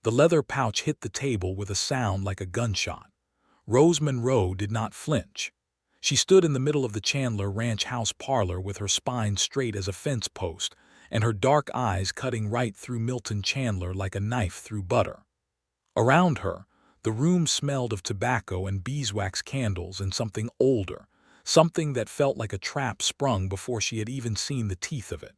The leather pouch hit the table with a sound like a gunshot. Rose Monroe did not flinch. She stood in the middle of the Chandler ranch house parlor with her spine straight as a fence post and her dark eyes cutting right through Milton Chandler like a knife through butter. Around her, the room smelled of tobacco and beeswax candles and something older, something that felt like a trap sprung before she had even seen the teeth of it.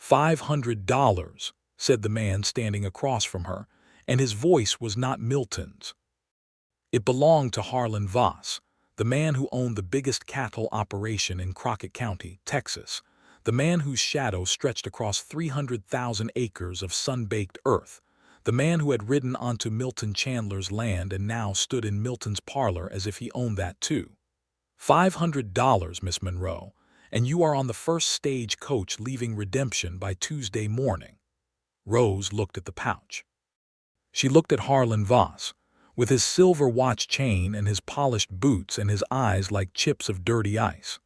$500, said the man standing across from her, and his voice was not Milton's. It belonged to Harlan Voss, the man who owned the biggest cattle operation in Crockett County, Texas, the man whose shadow stretched across 300,000 acres of sun-baked earth, the man who had ridden onto Milton Chandler's land and now stood in Milton's parlor as if he owned that too. $500, Miss Monroe, and you are on the first stage coach leaving Redemption by Tuesday morning. Rose looked at the pouch. She looked at Harlan Voss, with his silver watch chain and his polished boots and his eyes like chips of dirty ice.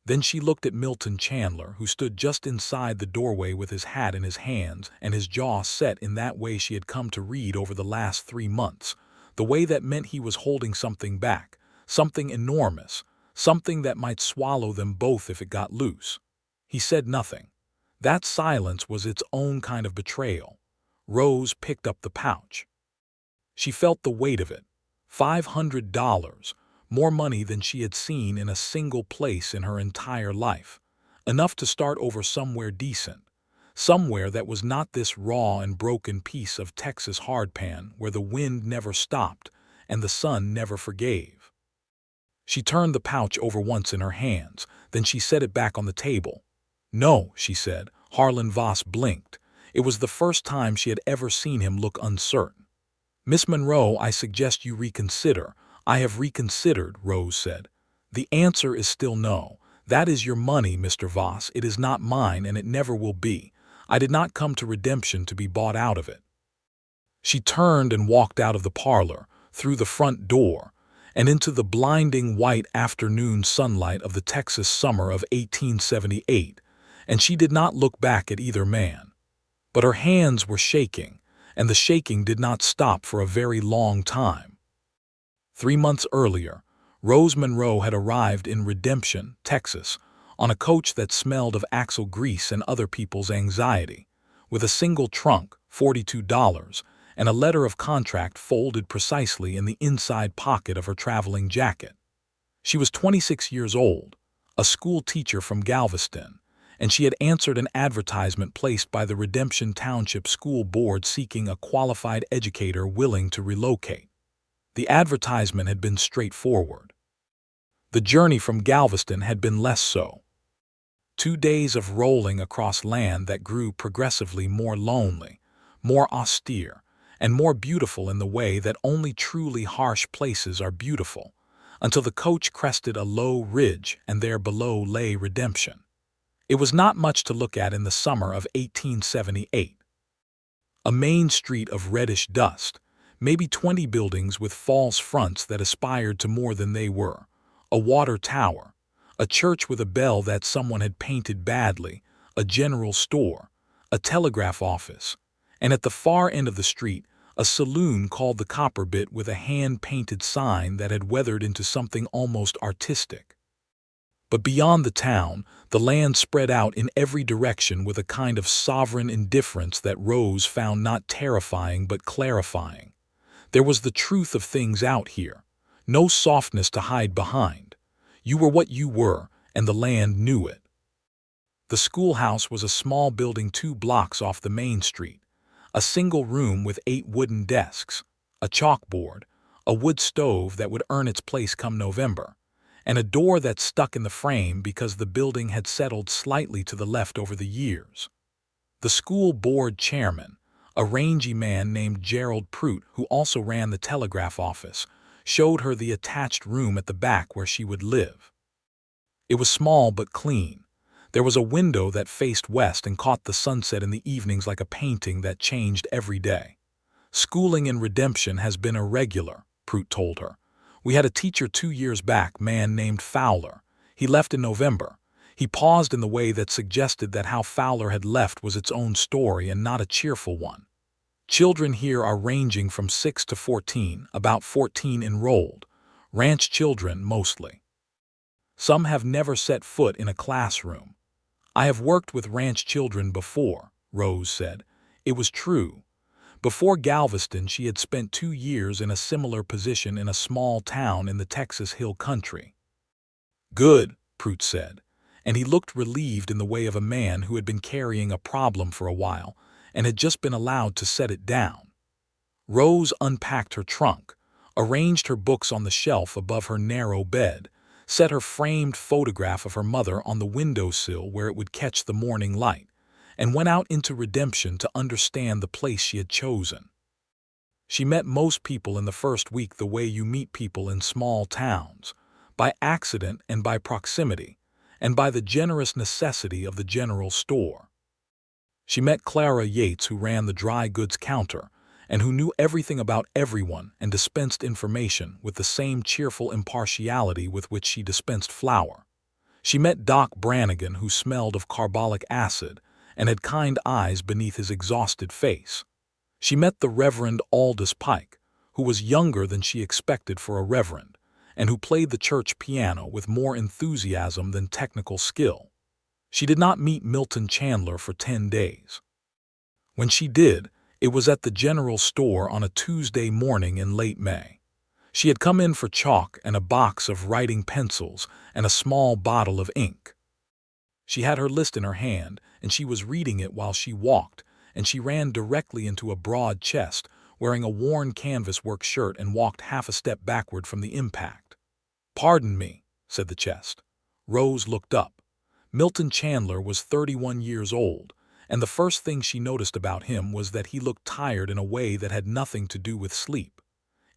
Then she looked at Milton Chandler, who stood just inside the doorway with his hat in his hands and his jaw set in that way she had come to read over the last 3 months, the way that meant he was holding something back, something enormous, something that might swallow them both if it got loose. He said nothing. That silence was its own kind of betrayal. Rose picked up the pouch. She felt the weight of it. $500, more money than she had seen in a single place in her entire life. Enough to start over somewhere decent. Somewhere that was not this raw and broken piece of Texas hardpan where the wind never stopped and the sun never forgave. She turned the pouch over once in her hands, then she set it back on the table. "No," she said. Harlan Voss blinked. It was the first time she had ever seen him look uncertain. "Miss Monroe, I suggest you reconsider." "I have reconsidered," Rose said. "The answer is still no. That is your money, Mr. Voss. It is not mine, and it never will be. I did not come to Redemption to be bought out of it." She turned and walked out of the parlor, through the front door, and into the blinding white afternoon sunlight of the Texas summer of 1878, and she did not look back at either man. But her hands were shaking, and the shaking did not stop for a very long time. 3 months earlier, Rose Monroe had arrived in Redemption, Texas, on a coach that smelled of axle grease and other people's anxiety, with a single trunk, $42, and a letter of contract folded precisely in the inside pocket of her traveling jacket. She was 26 years old, a school teacher from Galveston, and she had answered an advertisement placed by the Redemption Township School Board seeking a qualified educator willing to relocate. The advertisement had been straightforward. The journey from Galveston had been less so. 2 days of rolling across land that grew progressively more lonely, more austere, and more beautiful in the way that only truly harsh places are beautiful, until the coach crested a low ridge and there below lay Redemption. It was not much to look at in the summer of 1878. A main street of reddish dust, maybe 20 buildings with false fronts that aspired to more than they were, a water tower, a church with a bell that someone had painted badly, a general store, a telegraph office, and at the far end of the street, a saloon called the Copper Bit with a hand-painted sign that had weathered into something almost artistic. But beyond the town, the land spread out in every direction with a kind of sovereign indifference that Rose found not terrifying but clarifying. There was the truth of things out here, no softness to hide behind. You were what you were, and the land knew it. The schoolhouse was a small building 2 blocks off the main street, a single room with 8 wooden desks, a chalkboard, a wood stove that would earn its place come November, and a door that stuck in the frame because the building had settled slightly to the left over the years. The school board chairman, a rangy man named Gerald Prout, who also ran the telegraph office, showed her the attached room at the back where she would live. It was small but clean. There was a window that faced west and caught the sunset in the evenings like a painting that changed every day. "Schooling in Redemption has been irregular," Prout told her. "We had a teacher 2 years back, man named Fowler. He left in November." He paused in the way that suggested that how Fowler had left was its own story and not a cheerful one. Children here are ranging from 6 to 14, about 14 enrolled. Ranch children mostly. Some have never set foot in a classroom. I have worked with ranch children before, Rose said. It was true. Before Galveston, she had spent 2 years in a similar position in a small town in the Texas Hill Country. Good, Prout said, and he looked relieved in the way of a man who had been carrying a problem for a while and had just been allowed to set it down. Rose unpacked her trunk, arranged her books on the shelf above her narrow bed, set her framed photograph of her mother on the windowsill where it would catch the morning light, and went out into Redemption to understand the place she had chosen. She met most people in the first week the way you meet people in small towns, by accident and by proximity, and by the generous necessity of the general store. She met Clara Yates, who ran the dry goods counter, and who knew everything about everyone and dispensed information with the same cheerful impartiality with which she dispensed flour. She met Doc Brannigan, who smelled of carbolic acid and had kind eyes beneath his exhausted face. She met the Reverend Aldous Pike, who was younger than she expected for a reverend, and who played the church piano with more enthusiasm than technical skill. She did not meet Milton Chandler for 10 days. When she did, it was at the general store on a Tuesday morning in late May. She had come in for chalk and a box of writing pencils and a small bottle of ink. She had her list in her hand, and she was reading it while she walked, and she ran directly into a broad chest, wearing a worn canvas work shirt, and walked half a step backward from the impact. "Pardon me," said the chest. Rose looked up. Milton Chandler was 31 years old, and the first thing she noticed about him was that he looked tired in a way that had nothing to do with sleep.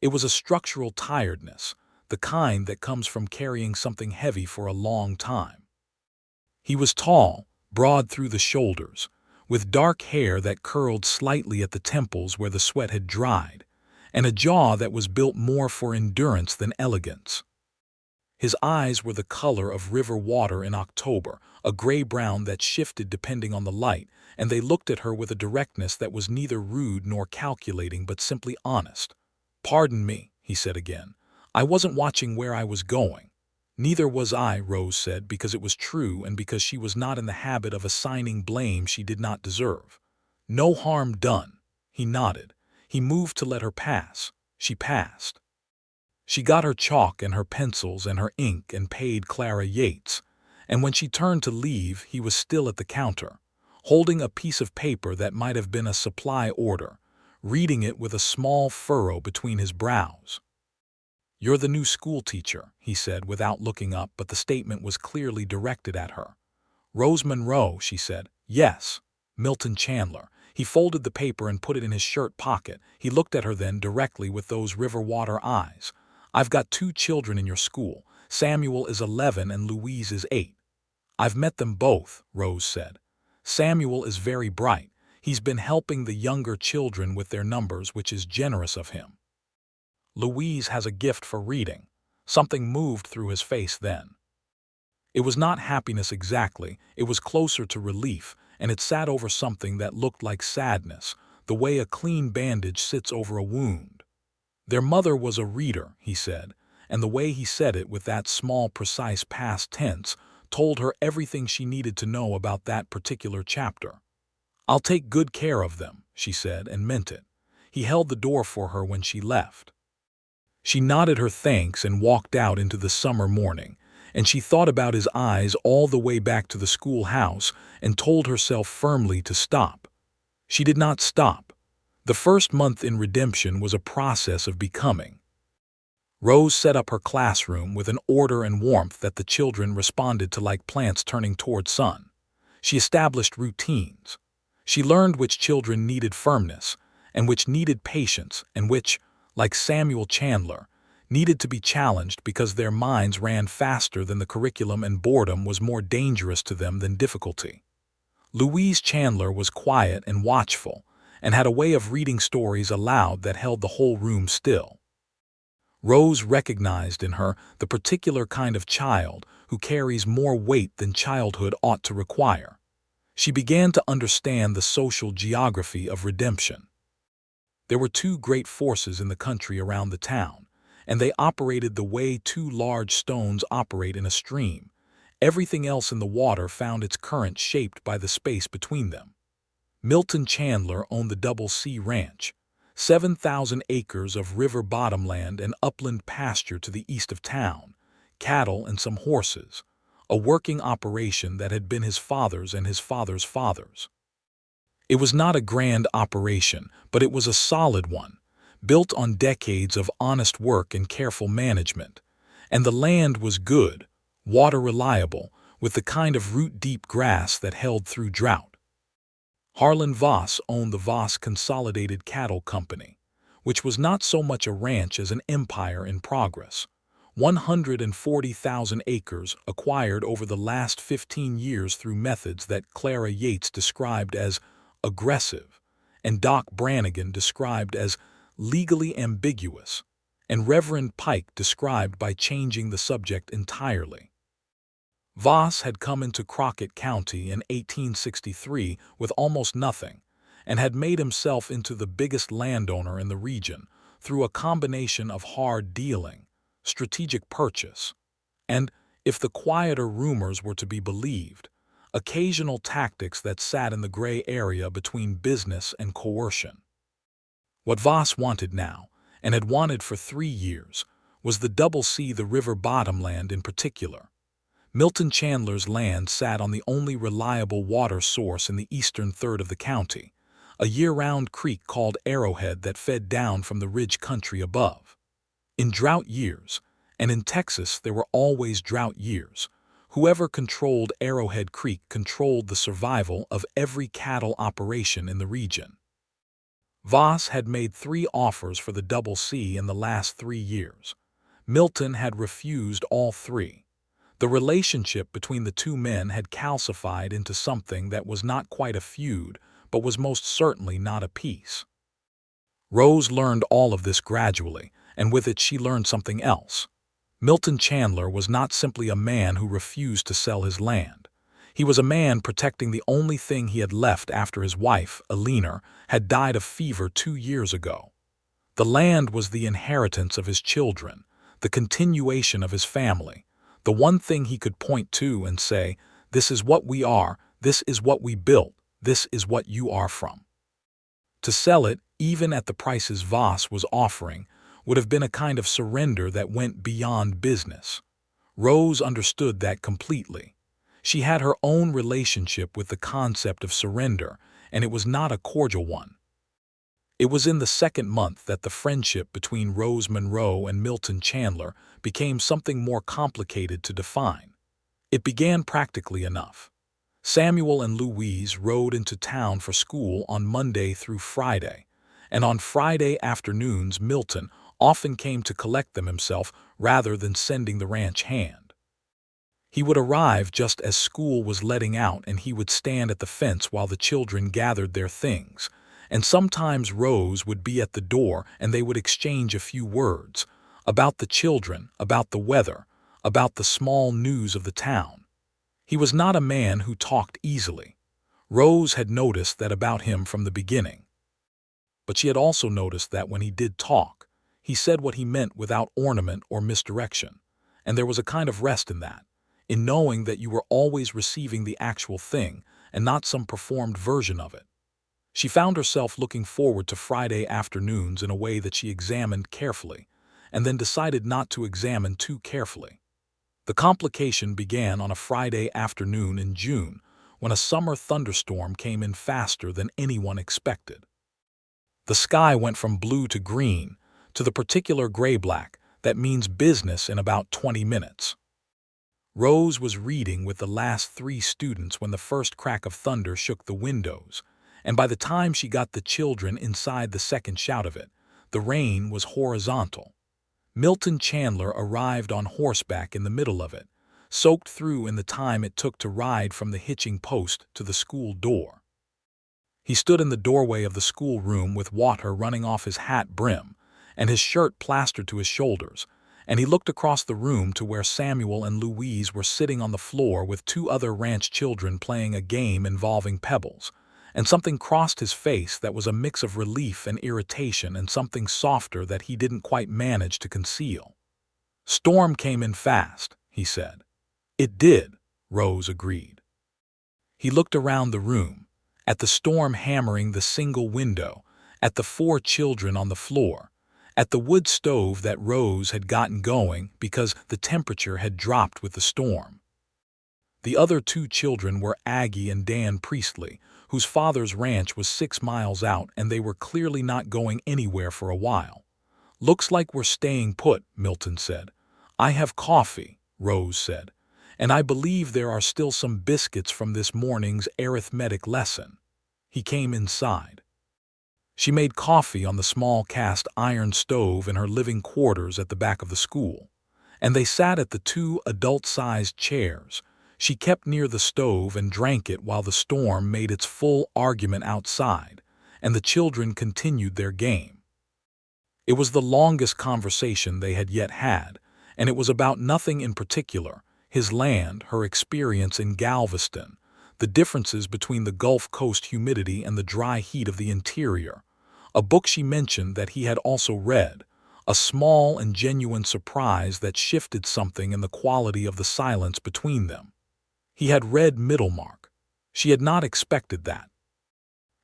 It was a structural tiredness, the kind that comes from carrying something heavy for a long time. He was tall, broad through the shoulders, with dark hair that curled slightly at the temples where the sweat had dried, and a jaw that was built more for endurance than elegance. His eyes were the color of river water in October, a gray-brown that shifted depending on the light, and they looked at her with a directness that was neither rude nor calculating but simply honest. "Pardon me," he said again. "I wasn't watching where I was going." "Neither was I," Rose said, because it was true and because she was not in the habit of assigning blame she did not deserve. "No harm done." He nodded. He moved to let her pass. She passed. She got her chalk and her pencils and her ink and paid Clara Yates, and when she turned to leave, he was still at the counter, holding a piece of paper that might have been a supply order, reading it with a small furrow between his brows. "You're the new schoolteacher," he said without looking up, but the statement was clearly directed at her. "Rose Monroe," she said. "Yes, Milton Chandler." He folded the paper and put it in his shirt pocket. He looked at her then directly with those river water eyes. "I've got 2 children in your school. Samuel is 11 and Louise is 8. "I've met them both," Rose said. "Samuel is very bright. He's been helping the younger children with their numbers, which is generous of him. Louise has a gift for reading." Something moved through his face then. It was not happiness exactly, it was closer to relief, and it sat over something that looked like sadness, the way a clean bandage sits over a wound. "Their mother was a reader," he said, and the way he said it with that small precise past tense told her everything she needed to know about that particular chapter. "I'll take good care of them," she said, and meant it. He held the door for her when she left. She nodded her thanks and walked out into the summer morning, and she thought about his eyes all the way back to the schoolhouse and told herself firmly to stop. She did not stop. The first month in Redemption was a process of becoming. Rose set up her classroom with an order and warmth that the children responded to like plants turning toward sun. She established routines. She learned which children needed firmness, and which needed patience, and which, like Samuel Chandler, needed to be challenged because their minds ran faster than the curriculum and boredom was more dangerous to them than difficulty. Louise Chandler was quiet and watchful, and had a way of reading stories aloud that held the whole room still. Rose recognized in her the particular kind of child who carries more weight than childhood ought to require. She began to understand the social geography of Redemption. There were two great forces in the country around the town, and they operated the way two large stones operate in a stream. Everything else in the water found its current shaped by the space between them. Milton Chandler owned the Double C Ranch, 7,000 acres of river bottomland and upland pasture to the east of town, cattle and some horses, a working operation that had been his father's and his father's father's. It was not a grand operation, but it was a solid one, built on decades of honest work and careful management. And the land was good, water reliable, with the kind of root-deep grass that held through drought. Harlan Voss owned the Voss Consolidated Cattle Company, which was not so much a ranch as an empire in progress. 140,000 acres acquired over the last 15 years through methods that Clara Yates described as aggressive, and Doc Brannigan described as legally ambiguous, and Reverend Pike described by changing the subject entirely. Voss had come into Crockett County in 1863 with almost nothing, and had made himself into the biggest landowner in the region through a combination of hard dealing, strategic purchase, and, if the quieter rumors were to be believed, occasional tactics that sat in the gray area between business and coercion. What Voss wanted now, and had wanted for 3 years, was the Double C, the river bottomland in particular. Milton Chandler's land sat on the only reliable water source in the eastern third of the county, a year-round creek called Arrowhead that fed down from the ridge country above. In drought years, and in Texas there were always drought years, whoever controlled Arrowhead Creek controlled the survival of every cattle operation in the region. Voss had made 3 offers for the Double C in the last 3 years. Milton had refused all 3. The relationship between the two men had calcified into something that was not quite a feud, but was most certainly not a peace. Rose learned all of this gradually, and with it she learned something else. Milton Chandler was not simply a man who refused to sell his land. He was a man protecting the only thing he had left after his wife, Eleanor, had died of fever 2 years ago. The land was the inheritance of his children, the continuation of his family, the one thing he could point to and say, "This is what we are, this is what we built, this is what you are from." To sell it, even at the prices Voss was offering, would have been a kind of surrender that went beyond business. Rose understood that completely. She had her own relationship with the concept of surrender, and it was not a cordial one. It was in the 2nd month that the friendship between Rose Monroe and Milton Chandler became something more complicated to define. It began practically enough. Samuel and Louise rode into town for school on Monday through Friday, and on Friday afternoons Milton often came to collect them himself rather than sending the ranch hand. He would arrive just as school was letting out, and he would stand at the fence while the children gathered their things, and sometimes Rose would be at the door and they would exchange a few words about the children, about the weather, about the small news of the town. He was not a man who talked easily. Rose had noticed that about him from the beginning. But she had also noticed that when he did talk, he said what he meant without ornament or misdirection, and there was a kind of rest in that, in knowing that you were always receiving the actual thing and not some performed version of it. She found herself looking forward to Friday afternoons in a way that she examined carefully, and then decided not to examine too carefully. The complication began on a Friday afternoon in June, when a summer thunderstorm came in faster than anyone expected. The sky went from blue to green, to the particular gray-black that means business in about 20 minutes. Rose was reading with the last 3 students when the first crack of thunder shook the windows, and by the time she got the children inside the second shout of it, the rain was horizontal. Milton Chandler arrived on horseback in the middle of it, soaked through in the time it took to ride from the hitching post to the school door. He stood in the doorway of the schoolroom with water running off his hat brim, and his shirt plastered to his shoulders, and he looked across the room to where Samuel and Louise were sitting on the floor with 2 other ranch children playing a game involving pebbles, and something crossed his face that was a mix of relief and irritation and something softer that he didn't quite manage to conceal. "Storm came in fast," he said. "It did," Rose agreed. He looked around the room, at the storm hammering the single window, at the 4 children on the floor, at the wood stove that Rose had gotten going because the temperature had dropped with the storm. The other 2 children were Aggie and Dan Priestley, whose father's ranch was 6 miles out and they were clearly not going anywhere for a while. "Looks like we're staying put," Milton said. "I have coffee," Rose said, "and I believe there are still some biscuits from this morning's arithmetic lesson." He came inside. She made coffee on the small cast iron stove in her living quarters at the back of the school, and they sat at the 2 adult-sized chairs. She kept near the stove and drank it while the storm made its full argument outside, and the children continued their game. It was the longest conversation they had yet had, and it was about nothing in particular: his land, her experience in Galveston, the differences between the Gulf Coast humidity and the dry heat of the interior, a book she mentioned that he had also read, a small and genuine surprise that shifted something in the quality of the silence between them. He had read Middlemarch. She had not expected that.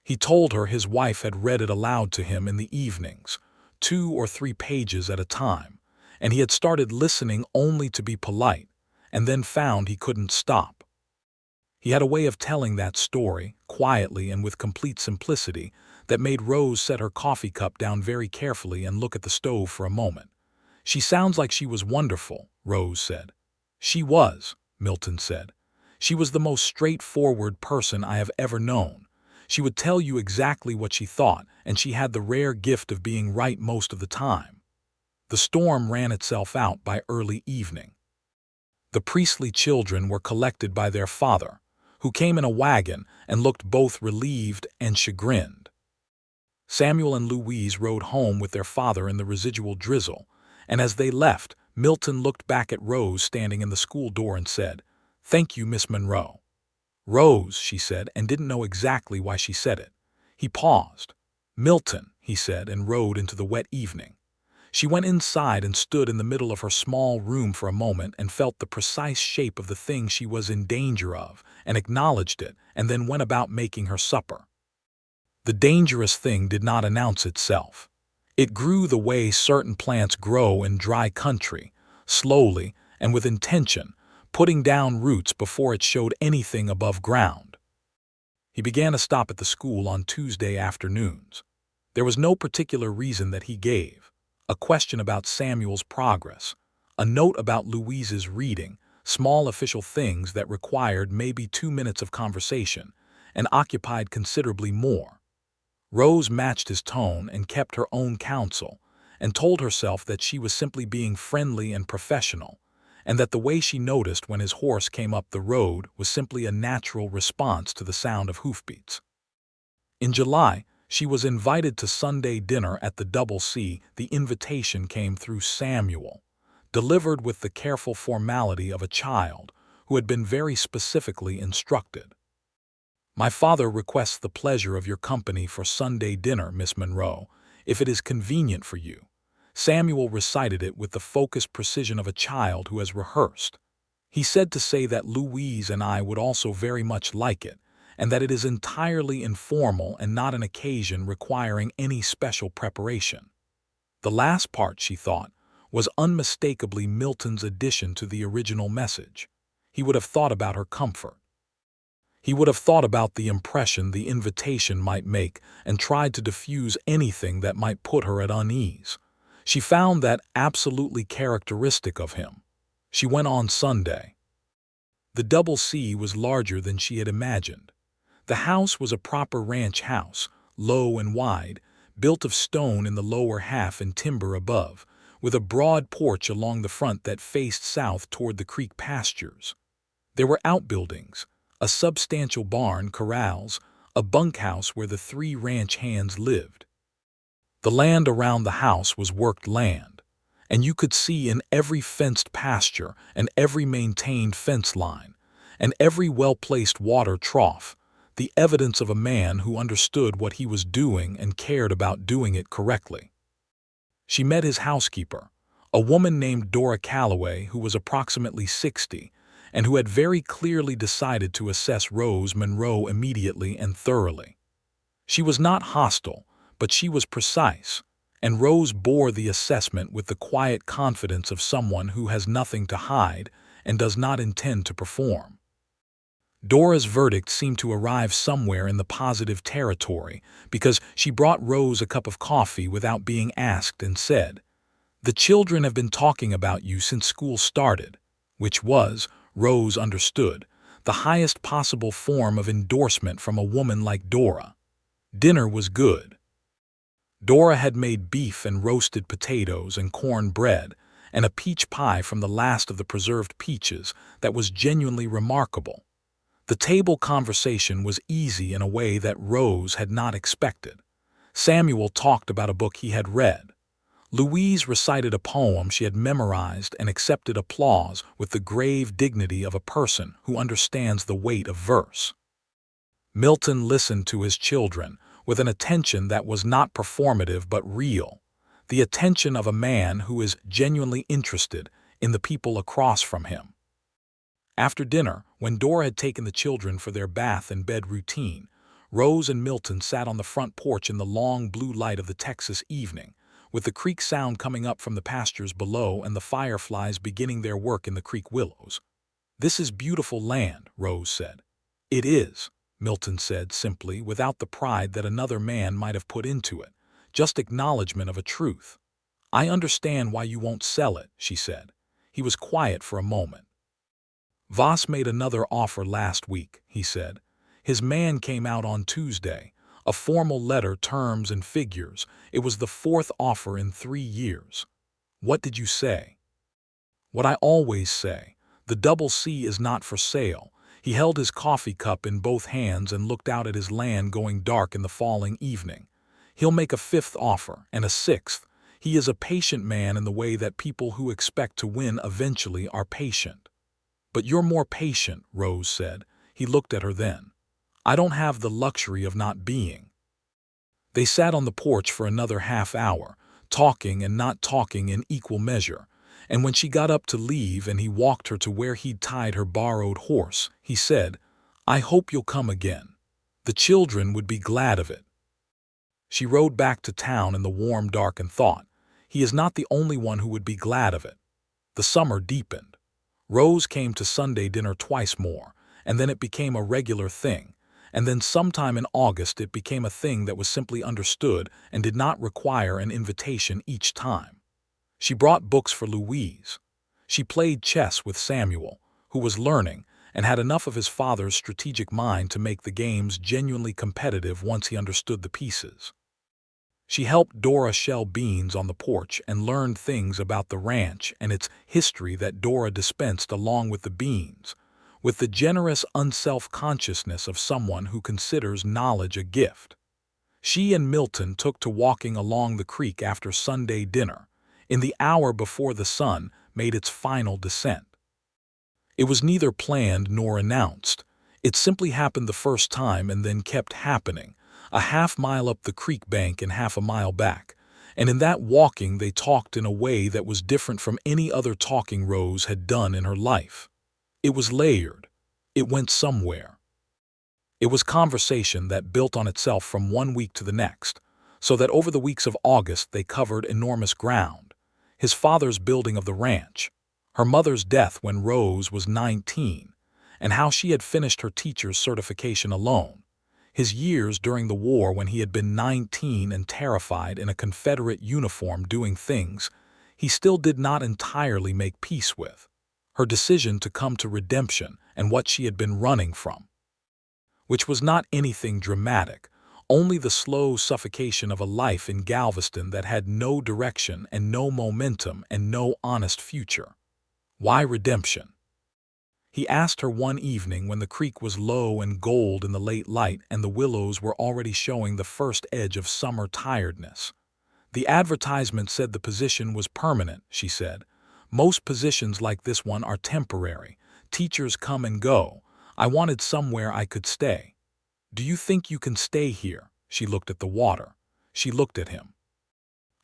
He told her his wife had read it aloud to him in the evenings, 2 or 3 pages at a time, and he had started listening only to be polite, and then found he couldn't stop. He had a way of telling that story, quietly and with complete simplicity, that made Rose set her coffee cup down very carefully and look at the stove for a moment. "She sounds like she was wonderful," Rose said. "She was," Milton said. "She was the most straightforward person I have ever known. She would tell you exactly what she thought, and she had the rare gift of being right most of the time." The storm ran itself out by early evening. The Priestley children were collected by their father, who came in a wagon and looked both relieved and chagrined. Samuel and Louise rode home with their father in the residual drizzle, and as they left, Milton looked back at Rose standing in the school door and said, "Thank you, Miss Monroe." "Rose," she said, and didn't know exactly why she said it. He paused. "Milton," he said, and rode into the wet evening. She went inside and stood in the middle of her small room for a moment and felt the precise shape of the thing she was in danger of, and acknowledged it, and then went about making her supper. The dangerous thing did not announce itself. It grew the way certain plants grow in dry country, slowly and with intention, putting down roots before it showed anything above ground. He began to stop at the school on Tuesday afternoons. There was no particular reason that he gave: a question about Samuel's progress, a note about Louise's reading, small official things that required maybe 2 minutes of conversation and occupied considerably more. Rose matched his tone and kept her own counsel, and told herself that she was simply being friendly and professional, and that the way she noticed when his horse came up the road was simply a natural response to the sound of hoofbeats. In July, she was invited to Sunday dinner at the Double C. The invitation came through Samuel, delivered with the careful formality of a child who had been very specifically instructed. "My father requests the pleasure of your company for Sunday dinner, Miss Monroe, if it is convenient for you." Samuel recited it with the focused precision of a child who has rehearsed. "He said to say that Louise and I would also very much like it, and that it is entirely informal and not an occasion requiring any special preparation." The last part, she thought, was unmistakably Milton's addition to the original message. He would have thought about her comfort. He would have thought about the impression the invitation might make and tried to diffuse anything that might put her at unease. She found that absolutely characteristic of him. She went on Sunday. The Double C was larger than she had imagined. The house was a proper ranch house, low and wide, built of stone in the lower half and timber above, with a broad porch along the front that faced south toward the creek pastures. There were outbuildings, a substantial barn, corrals, a bunkhouse where the 3 ranch hands lived. The land around the house was worked land, and you could see in every fenced pasture and every maintained fence line and every well-placed water trough the evidence of a man who understood what he was doing and cared about doing it correctly. She met his housekeeper, a woman named Dora Calloway who was approximately 60 and who had very clearly decided to assess Rose Monroe immediately and thoroughly. She was not hostile, but she was precise, and Rose bore the assessment with the quiet confidence of someone who has nothing to hide and does not intend to perform. Dora's verdict seemed to arrive somewhere in the positive territory because she brought Rose a cup of coffee without being asked and said, "The children have been talking about you since school started," which was, Rose understood, the highest possible form of endorsement from a woman like Dora. Dinner was good. Dora had made beef and roasted potatoes and corn bread and a peach pie from the last of the preserved peaches that was genuinely remarkable. The table conversation was easy in a way that Rose had not expected. Samuel talked about a book he had read. Louise recited a poem she had memorized and accepted applause with the grave dignity of a person who understands the weight of verse. Milton listened to his children with an attention that was not performative but real, the attention of a man who is genuinely interested in the people across from him. After dinner, when Dora had taken the children for their bath and bed routine, Rose and Milton sat on the front porch in the long blue light of the Texas evening, with the creek sound coming up from the pastures below and the fireflies beginning their work in the creek willows. "This is beautiful land," Rose said. "It is," Milton said simply, without the pride that another man might have put into it, just acknowledgement of a truth. "I understand why you won't sell it," she said. He was quiet for a moment. "Voss made another offer last week," he said. "His man came out on Tuesday. A formal letter, terms and figures. It was the 4th offer in 3 years. What did you say?" "What I always say. The double C is not for sale." He held his coffee cup in both hands and looked out at his land going dark in the falling evening. "He'll make a 5th offer, and a 6th. He is a patient man in the way that people who expect to win eventually are patient." "But you're more patient," Rose said. He looked at her then. "I don't have the luxury of not being." They sat on the porch for another half hour, talking and not talking in equal measure, and when she got up to leave and he walked her to where he'd tied her borrowed horse, he said, "I hope you'll come again. The children would be glad of it." She rode back to town in the warm dark and thought, he is not the only one who would be glad of it. The summer deepened. Rose came to Sunday dinner twice more, and then it became a regular thing, and then sometime in August it became a thing that was simply understood and did not require an invitation each time. She brought books for Louise. She played chess with Samuel, who was learning and had enough of his father's strategic mind to make the games genuinely competitive once he understood the pieces. She helped Dora shell beans on the porch and learned things about the ranch and its history that Dora dispensed along with the beans, with the generous unself-consciousness of someone who considers knowledge a gift. She and Milton took to walking along the creek after Sunday dinner, in the hour before the sun made its final descent. It was neither planned nor announced. It simply happened the first time and then kept happening, a half-mile up the creek bank and half a mile back, and in that walking they talked in a way that was different from any other talking Rose had done in her life. It was layered. It went somewhere. It was conversation that built on itself from one week to the next, so that over the weeks of August they covered enormous ground. His father's building of the ranch, her mother's death when Rose was 19, and how she had finished her teacher's certification alone, his years during the war when he had been 19 and terrified in a Confederate uniform doing things he still did not entirely make peace with, her decision to come to redemption and what she had been running from, which was not anything dramatic, only the slow suffocation of a life in Galveston that had no direction and no momentum and no honest future. Why redemption? He asked her one evening when the creek was low and gold in the late light and the willows were already showing the first edge of summer tiredness. "The advertisement said the position was permanent," she said. "Most positions like this one are temporary. Teachers come and go. I wanted somewhere I could stay." "Do you think you can stay here?" She looked at the water. She looked at him.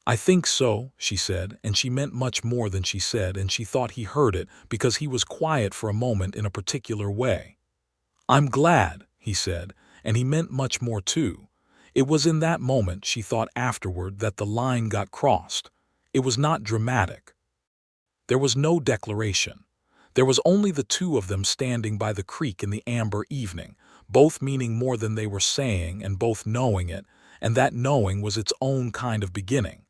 "I think so," she said, and she meant much more than she said, and she thought he heard it because he was quiet for a moment in a particular way. "I'm glad," he said, and he meant much more too. It was in that moment, she thought afterward, that the line got crossed. It was not dramatic. There was no declaration. There was only the two of them standing by the creek in the amber evening, both meaning more than they were saying and both knowing it, and that knowing was its own kind of beginning.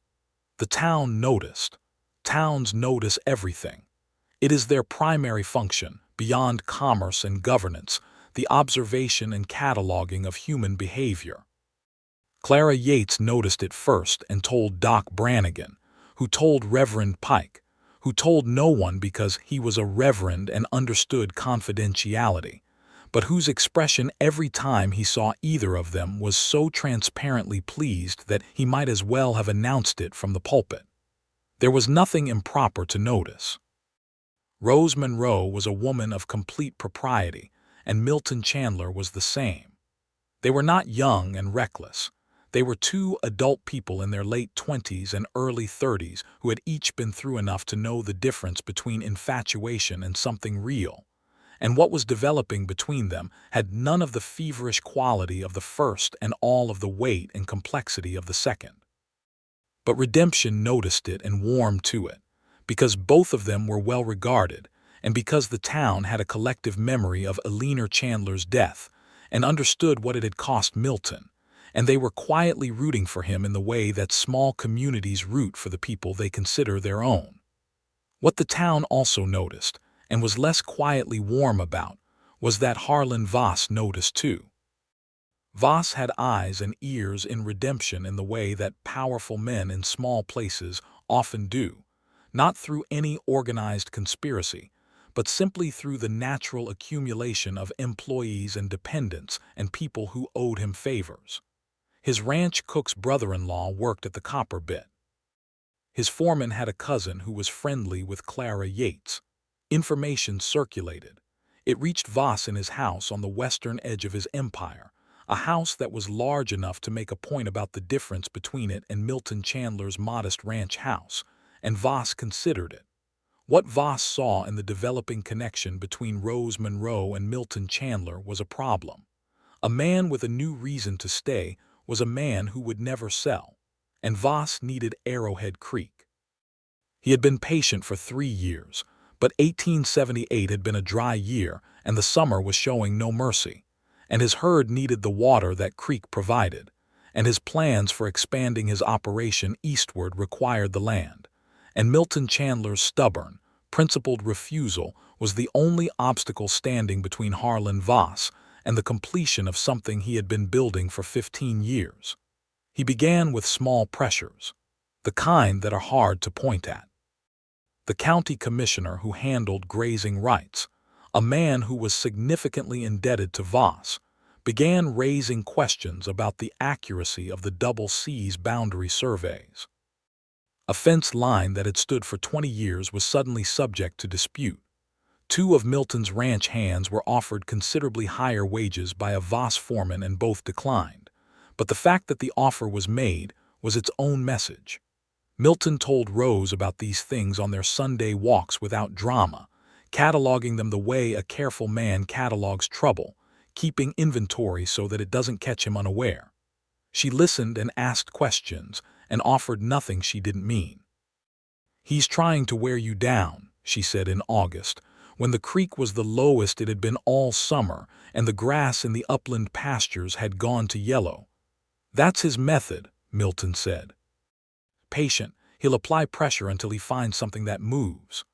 The town noticed. Towns notice everything. It is their primary function, beyond commerce and governance, the observation and cataloging of human behavior. Clara Yates noticed it first and told Doc Brannigan, who told Reverend Pike, who told no one because he was a reverend and understood confidentiality, but whose expression every time he saw either of them was so transparently pleased that he might as well have announced it from the pulpit. There was nothing improper to notice. Rose Monroe was a woman of complete propriety, and Milton Chandler was the same. They were not young and reckless. They were two adult people in their late 20s and early 30s who had each been through enough to know the difference between infatuation and something real. And what was developing between them had none of the feverish quality of the first and all of the weight and complexity of the second. But redemption noticed it and warmed to it, because both of them were well regarded, and because the town had a collective memory of Eleanor Chandler's death and understood what it had cost Milton, and they were quietly rooting for him in the way that small communities root for the people they consider their own. What the town also noticed, and was less quietly warm about, was that Harlan Voss noticed too. Voss had eyes and ears in redemption in the way that powerful men in small places often do, not through any organized conspiracy, but simply through the natural accumulation of employees and dependents and people who owed him favors. His ranch cook's brother-in-law worked at the copper bit. His foreman had a cousin who was friendly with Clara Yates. Information circulated. It reached Voss in his house on the western edge of his empire, a house that was large enough to make a point about the difference between it and Milton Chandler's modest ranch house, and Voss considered it. What Voss saw in the developing connection between Rose Monroe and Milton Chandler was a problem. A man with a new reason to stay was a man who would never sell, and Voss needed Arrowhead Creek. He had been patient for 3 years, but 1878 had been a dry year and the summer was showing no mercy, and his herd needed the water that creek provided, and his plans for expanding his operation eastward required the land, and Milton Chandler's stubborn, principled refusal was the only obstacle standing between Harlan Voss and the completion of something he had been building for 15 years. He began with small pressures, the kind that are hard to point at. The county commissioner who handled grazing rights, a man who was significantly indebted to Voss, began raising questions about the accuracy of the Double C's boundary surveys. A fence line that had stood for 20 years was suddenly subject to dispute. 2 of Milton's ranch hands were offered considerably higher wages by a Voss foreman and both declined, but the fact that the offer was made was its own message. Milton told Rose about these things on their Sunday walks without drama, cataloging them the way a careful man catalogs trouble, keeping inventory so that it doesn't catch him unaware. She listened and asked questions and offered nothing she didn't mean. "He's trying to wear you down," she said in August, when the creek was the lowest it had been all summer and the grass in the upland pastures had gone to yellow. "That's his method," Milton said. "Patient, he'll apply pressure until he finds something that moves."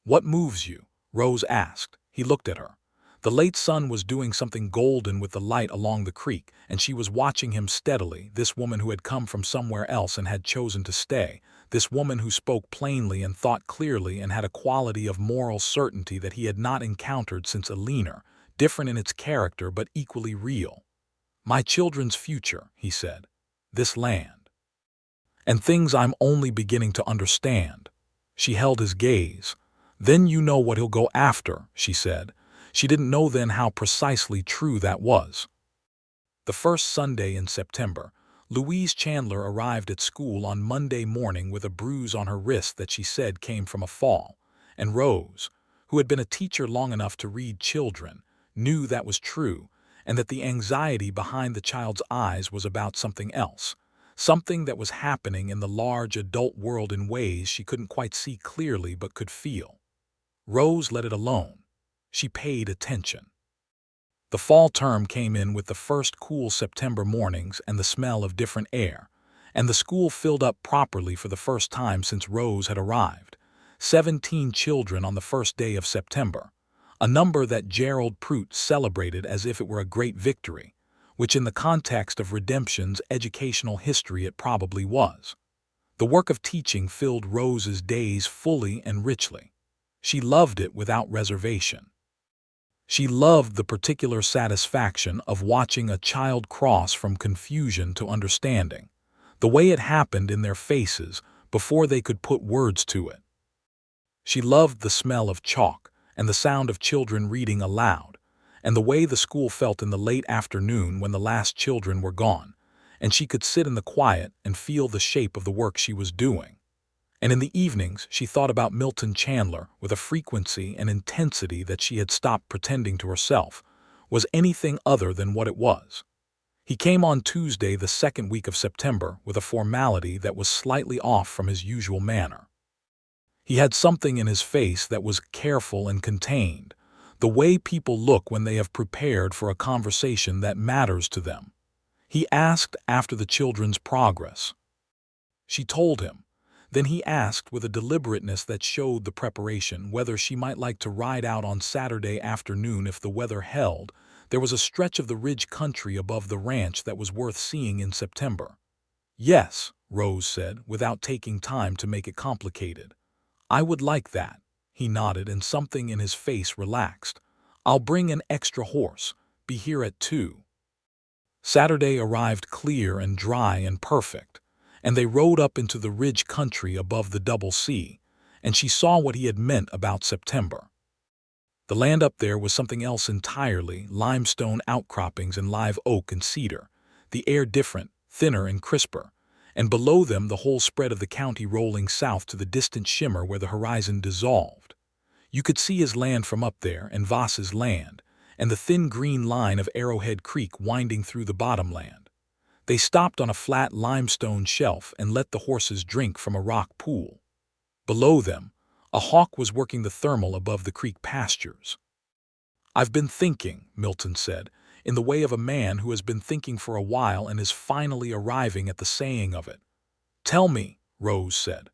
"What moves you?" Rose asked. He looked at her. The late sun was doing something golden with the light along the creek, and she was watching him steadily, this woman who had come from somewhere else and had chosen to stay, this woman who spoke plainly and thought clearly and had a quality of moral certainty that he had not encountered since Eleanor, different in its character but equally real. "My children's future," he said. "This land. And things I'm only beginning to understand." She held his gaze. "Then you know what he'll go after," she said. She didn't know then how precisely true that was. The first Sunday in September, Louise Chandler arrived at school on Monday morning with a bruise on her wrist that she said came from a fall, and Rose, who had been a teacher long enough to read children, knew that was true, and that the anxiety behind the child's eyes was about something else, something that was happening in the large adult world in ways she couldn't quite see clearly but could feel. Rose let it alone. She paid attention. The fall term came in with the first cool September mornings and the smell of different air, and the school filled up properly for the first time since Rose had arrived. 17 children on the first day of September, a number that Gerald Prout celebrated as if it were a great victory, which in the context of redemption's educational history it probably was. The work of teaching filled Rose's days fully and richly. She loved it without reservation. She loved the particular satisfaction of watching a child cross from confusion to understanding, the way it happened in their faces before they could put words to it. She loved the smell of chalk and the sound of children reading aloud, and the way the school felt in the late afternoon when the last children were gone, and she could sit in the quiet and feel the shape of the work she was doing. And in the evenings, she thought about Milton Chandler with a frequency and intensity that she had stopped pretending to herself was anything other than what it was. He came on Tuesday, the second week of September, with a formality that was slightly off from his usual manner. He had something in his face that was careful and contained, the way people look when they have prepared for a conversation that matters to them. He asked after the children's progress. She told him. Then he asked with a deliberateness that showed the preparation whether she might like to ride out on Saturday afternoon if the weather held. There was a stretch of the ridge country above the ranch that was worth seeing in September. Yes, Rose said, without taking time to make it complicated. I would like that. He nodded and something in his face relaxed. I'll bring an extra horse. Be here at 2. Saturday arrived clear and dry and perfect, and they rode up into the ridge country above the double C, and she saw what he had meant about September. The land up there was something else entirely, limestone outcroppings and live oak and cedar, the air different, thinner and crisper, and below them the whole spread of the county rolling south to the distant shimmer where the horizon dissolved. You could see his land from up there, and Voss's land, and the thin green line of Arrowhead Creek winding through the bottomland. They stopped on a flat limestone shelf and let the horses drink from a rock pool. Below them, a hawk was working the thermal above the creek pastures. I've been thinking, Milton said, in the way of a man who has been thinking for a while and is finally arriving at the saying of it. Tell me, Rose said.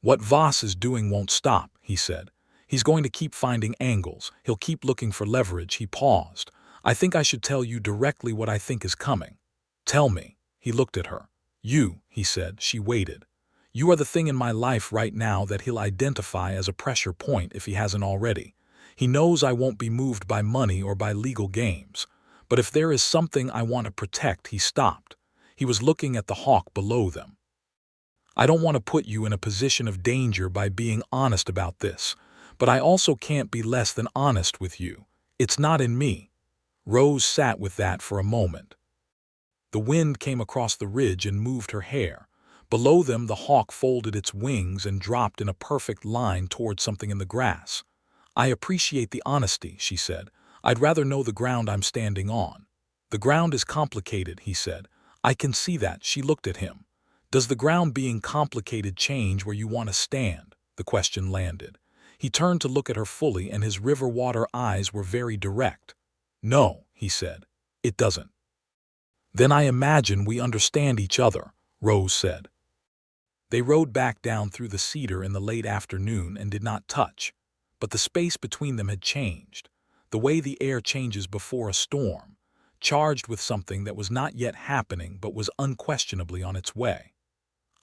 What Voss is doing won't stop, he said. He's going to keep finding angles. He'll keep looking for leverage. He paused. I think I should tell you directly what I think is coming. Tell me. He looked at her. You, he said. She waited. You are the thing in my life right now that he'll identify as a pressure point if he hasn't already. He knows I won't be moved by money or by legal games. But if there is something I want to protect, he stopped. He was looking at the hawk below them. I don't want to put you in a position of danger by being honest about this, but I also can't be less than honest with you. It's not in me. Rose sat with that for a moment. The wind came across the ridge and moved her hair. Below them the hawk folded its wings and dropped in a perfect line toward something in the grass. I appreciate the honesty, she said. I'd rather know the ground I'm standing on. The ground is complicated, he said. I can see that. She looked at him. Does the ground being complicated change where you want to stand? The question landed. He turned to look at her fully and his river water eyes were very direct. No, he said. It doesn't. Then I imagine we understand each other, Rose said. They rode back down through the cedar in the late afternoon and did not touch, but the space between them had changed, the way the air changes before a storm, charged with something that was not yet happening but was unquestionably on its way.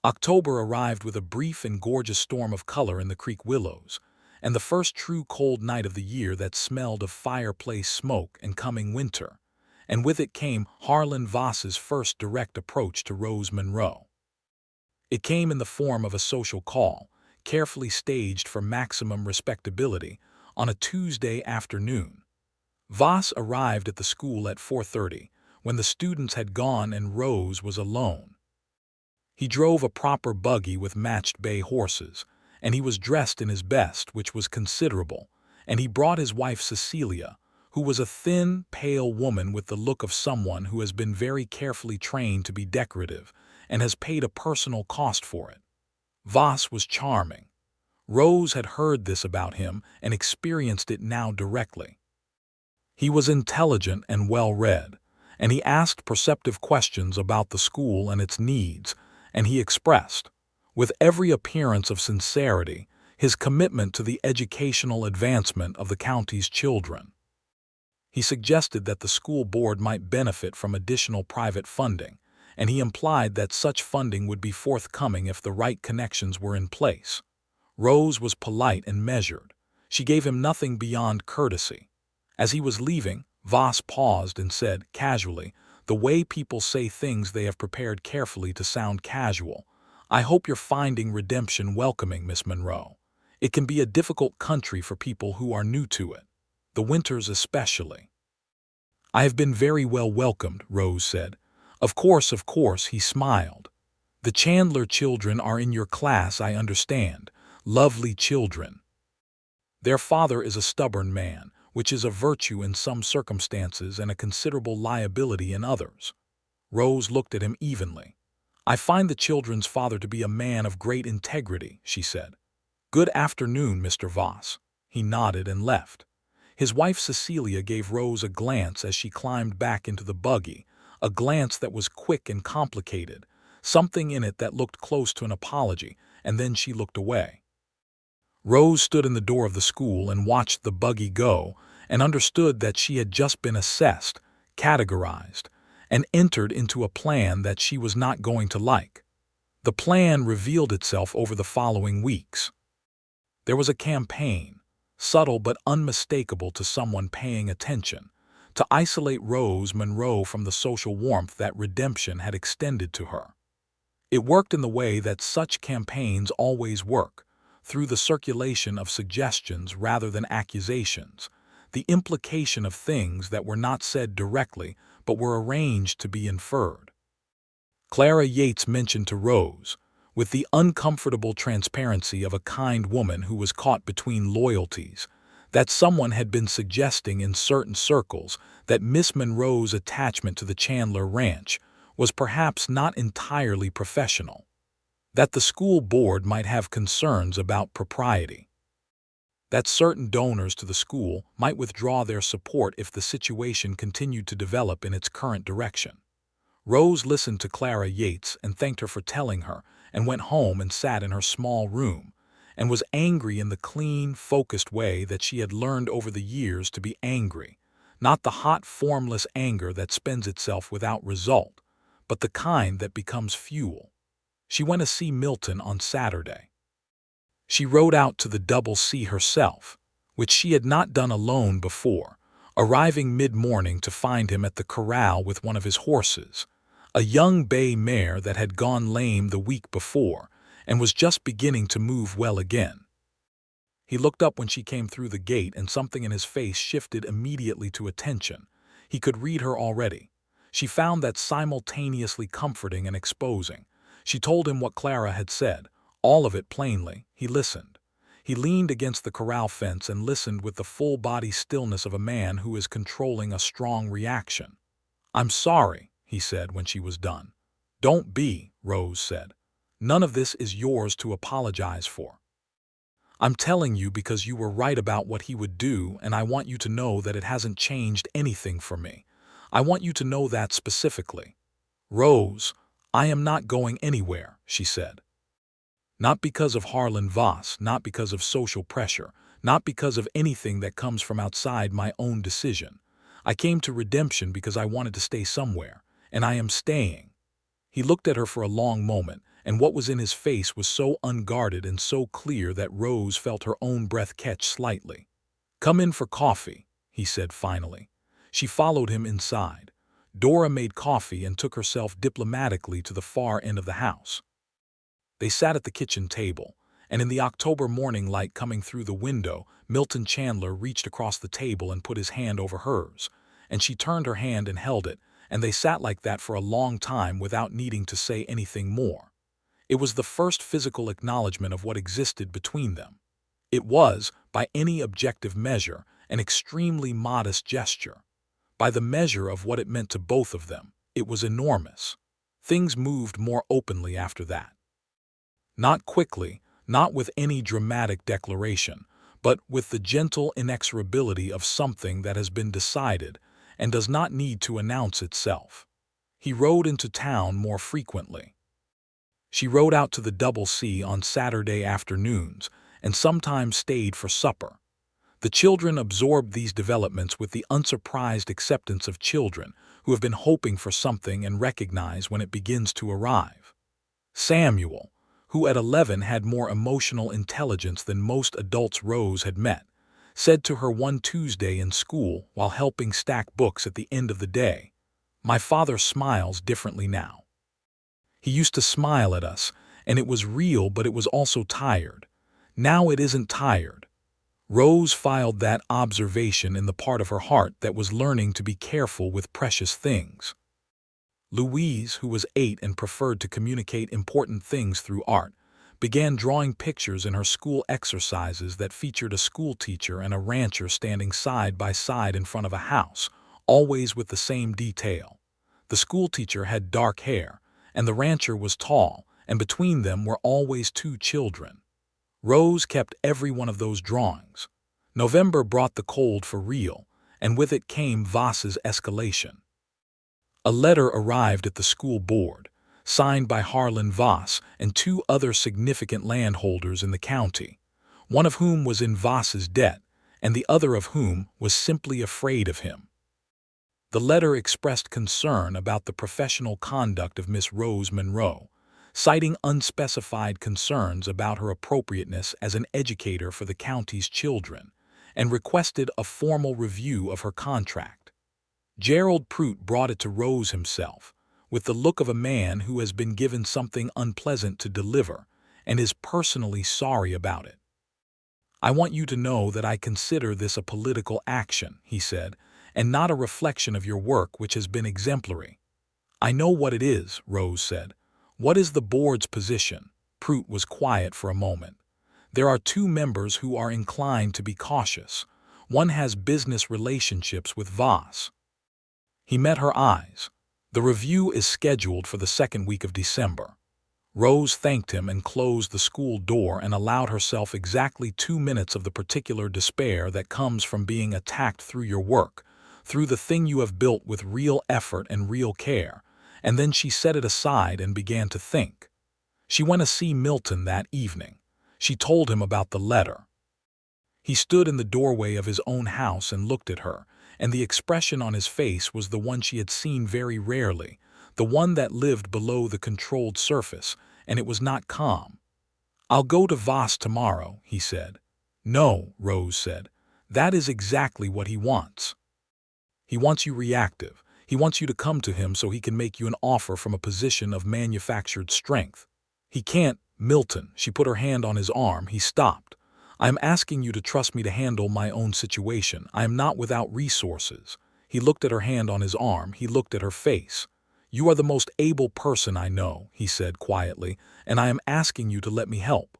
October arrived with a brief and gorgeous storm of color in the creek willows, and the first true cold night of the year that smelled of fireplace smoke and coming winter, and with it came Harlan Voss's first direct approach to Rose Monroe. It came in the form of a social call, carefully staged for maximum respectability, on a Tuesday afternoon. Voss arrived at the school at 4:30, when the students had gone and Rose was alone. He drove a proper buggy with matched bay horses, and he was dressed in his best, which was considerable, and he brought his wife Cecilia, who was a thin, pale woman with the look of someone who has been very carefully trained to be decorative and has paid a personal cost for it. Voss was charming. Rose had heard this about him and experienced it now directly. He was intelligent and well-read, and he asked perceptive questions about the school and its needs, and he expressed, with every appearance of sincerity, his commitment to the educational advancement of the county's children. He suggested that the school board might benefit from additional private funding, and he implied that such funding would be forthcoming if the right connections were in place. Rose was polite and measured. She gave him nothing beyond courtesy. As he was leaving, Voss paused and said, casually, the way people say things they have prepared carefully to sound casual, "I hope you're finding redemption welcoming, Miss Monroe. It can be a difficult country for people who are new to it, the winters especially." "I have been very well welcomed," Rose said. Of course, he smiled. "The Chandler children are in your class, I understand. Lovely children." "Their father is a stubborn man, which is a virtue in some circumstances and a considerable liability in others." Rose looked at him evenly. "I find the children's father to be a man of great integrity," she said. "Good afternoon, Mr. Voss." He nodded and left. His wife Cecilia gave Rose a glance as she climbed back into the buggy, a glance that was quick and complicated, something in it that looked close to an apology, and then she looked away. Rose stood in the door of the school and watched the buggy go, and understood that she had just been assessed, categorized, and entered into a plan that she was not going to like. The plan revealed itself over the following weeks. There was a campaign, subtle but unmistakable to someone paying attention, to isolate Rose Monroe from the social warmth that redemption had extended to her. It worked in the way that such campaigns always work, through the circulation of suggestions rather than accusations, the implication of things that were not said directly but were arranged to be inferred. Clara Yates mentioned to Rose, with the uncomfortable transparency of a kind woman who was caught between loyalties, that someone had been suggesting in certain circles that Miss Monroe's attachment to the Chandler ranch was perhaps not entirely professional, that the school board might have concerns about propriety, that certain donors to the school might withdraw their support if the situation continued to develop in its current direction. Rose listened to Clara Yates and thanked her for telling her, and went home and sat in her small room, and was angry in the clean, focused way that she had learned over the years to be angry, not the hot, formless anger that spends itself without result, but the kind that becomes fuel. She went to see Milton on Saturday. She rode out to the Double C herself, which she had not done alone before, arriving mid-morning to find him at the corral with one of his horses, a young bay mare that had gone lame the week before and was just beginning to move well again. He looked up when she came through the gate, and something in his face shifted immediately to attention. He could read her already. She found that simultaneously comforting and exposing. She told him what Clara had said, all of it plainly. He listened. He leaned against the corral fence and listened with the full-body stillness of a man who is controlling a strong reaction. "I'm sorry," he said when she was done. "Don't be," Rose said. "None of this is yours to apologize for. I'm telling you because you were right about what he would do, and I want you to know that it hasn't changed anything for me. I want you to know that specifically. Rose, I am not going anywhere," she said. "Not because of Harlan Voss, not because of social pressure, not because of anything that comes from outside my own decision. I came to redemption because I wanted to stay somewhere, and I am staying." He looked at her for a long moment, and what was in his face was so unguarded and so clear that Rose felt her own breath catch slightly. "Come in for coffee," he said finally. She followed him inside. Dora made coffee and took herself diplomatically to the far end of the house. They sat at the kitchen table, and in the October morning light coming through the window, Milton Chandler reached across the table and put his hand over hers, and she turned her hand and held it, and they sat like that for a long time without needing to say anything more. It was the first physical acknowledgement of what existed between them. It was, by any objective measure, an extremely modest gesture. By the measure of what it meant to both of them, it was enormous. Things moved more openly after that. Not quickly, not with any dramatic declaration, but with the gentle inexorability of something that has been decided and does not need to announce itself. He rode into town more frequently. She rode out to the Double C on Saturday afternoons and sometimes stayed for supper. The children absorbed these developments with the unsurprised acceptance of children who have been hoping for something and recognize when it begins to arrive. Samuel, who at 11 had more emotional intelligence than most adults Rose had met, said to her one Tuesday in school while helping stack books at the end of the day, "My father smiles differently now. He used to smile at us, and it was real, but it was also tired. Now it isn't tired." Rose filed that observation in the part of her heart that was learning to be careful with precious things. Louise, who was 8 and preferred to communicate important things through art, began drawing pictures in her school exercises that featured a schoolteacher and a rancher standing side by side in front of a house, always with the same detail. The schoolteacher had dark hair, and the rancher was tall, and between them were always 2 children. Rose kept every one of those drawings. November brought the cold for real, and with it came Voss's escalation. A letter arrived at the school board, signed by Harlan Voss and 2 other significant landholders in the county, one of whom was in Voss's debt, and the other of whom was simply afraid of him. The letter expressed concern about the professional conduct of Miss Rose Monroe, citing unspecified concerns about her appropriateness as an educator for the county's children, and requested a formal review of her contract. Gerald Prout brought it to Rose himself, with the look of a man who has been given something unpleasant to deliver and is personally sorry about it. "I want you to know that I consider this a political action," he said, "and not a reflection of your work, which has been exemplary." "I know what it is," Rose said. "What is the board's position?" Prout was quiet for a moment. "There are 2 members who are inclined to be cautious. One has business relationships with Voss." He met her eyes. "The review is scheduled for the 2nd week of December." Rose thanked him and closed the school door and allowed herself exactly 2 minutes of the particular despair that comes from being attacked through your work, through the thing you have built with real effort and real care, and then she set it aside and began to think. She went to see Milton that evening. She told him about the letter. He stood in the doorway of his own house and looked at her, and the expression on his face was the one she had seen very rarely, the one that lived below the controlled surface, and it was not calm. "I'll go to Voss tomorrow," he said. "No," Rose said. "That is exactly what he wants. He wants you reactive. He wants you to come to him so he can make you an offer from a position of manufactured strength. He can't, Milton." She put her hand on his arm. He stopped. "I am asking you to trust me to handle my own situation. I am not without resources." He looked at her hand on his arm. He looked at her face. "You are the most able person I know," he said quietly, "and I am asking you to let me help."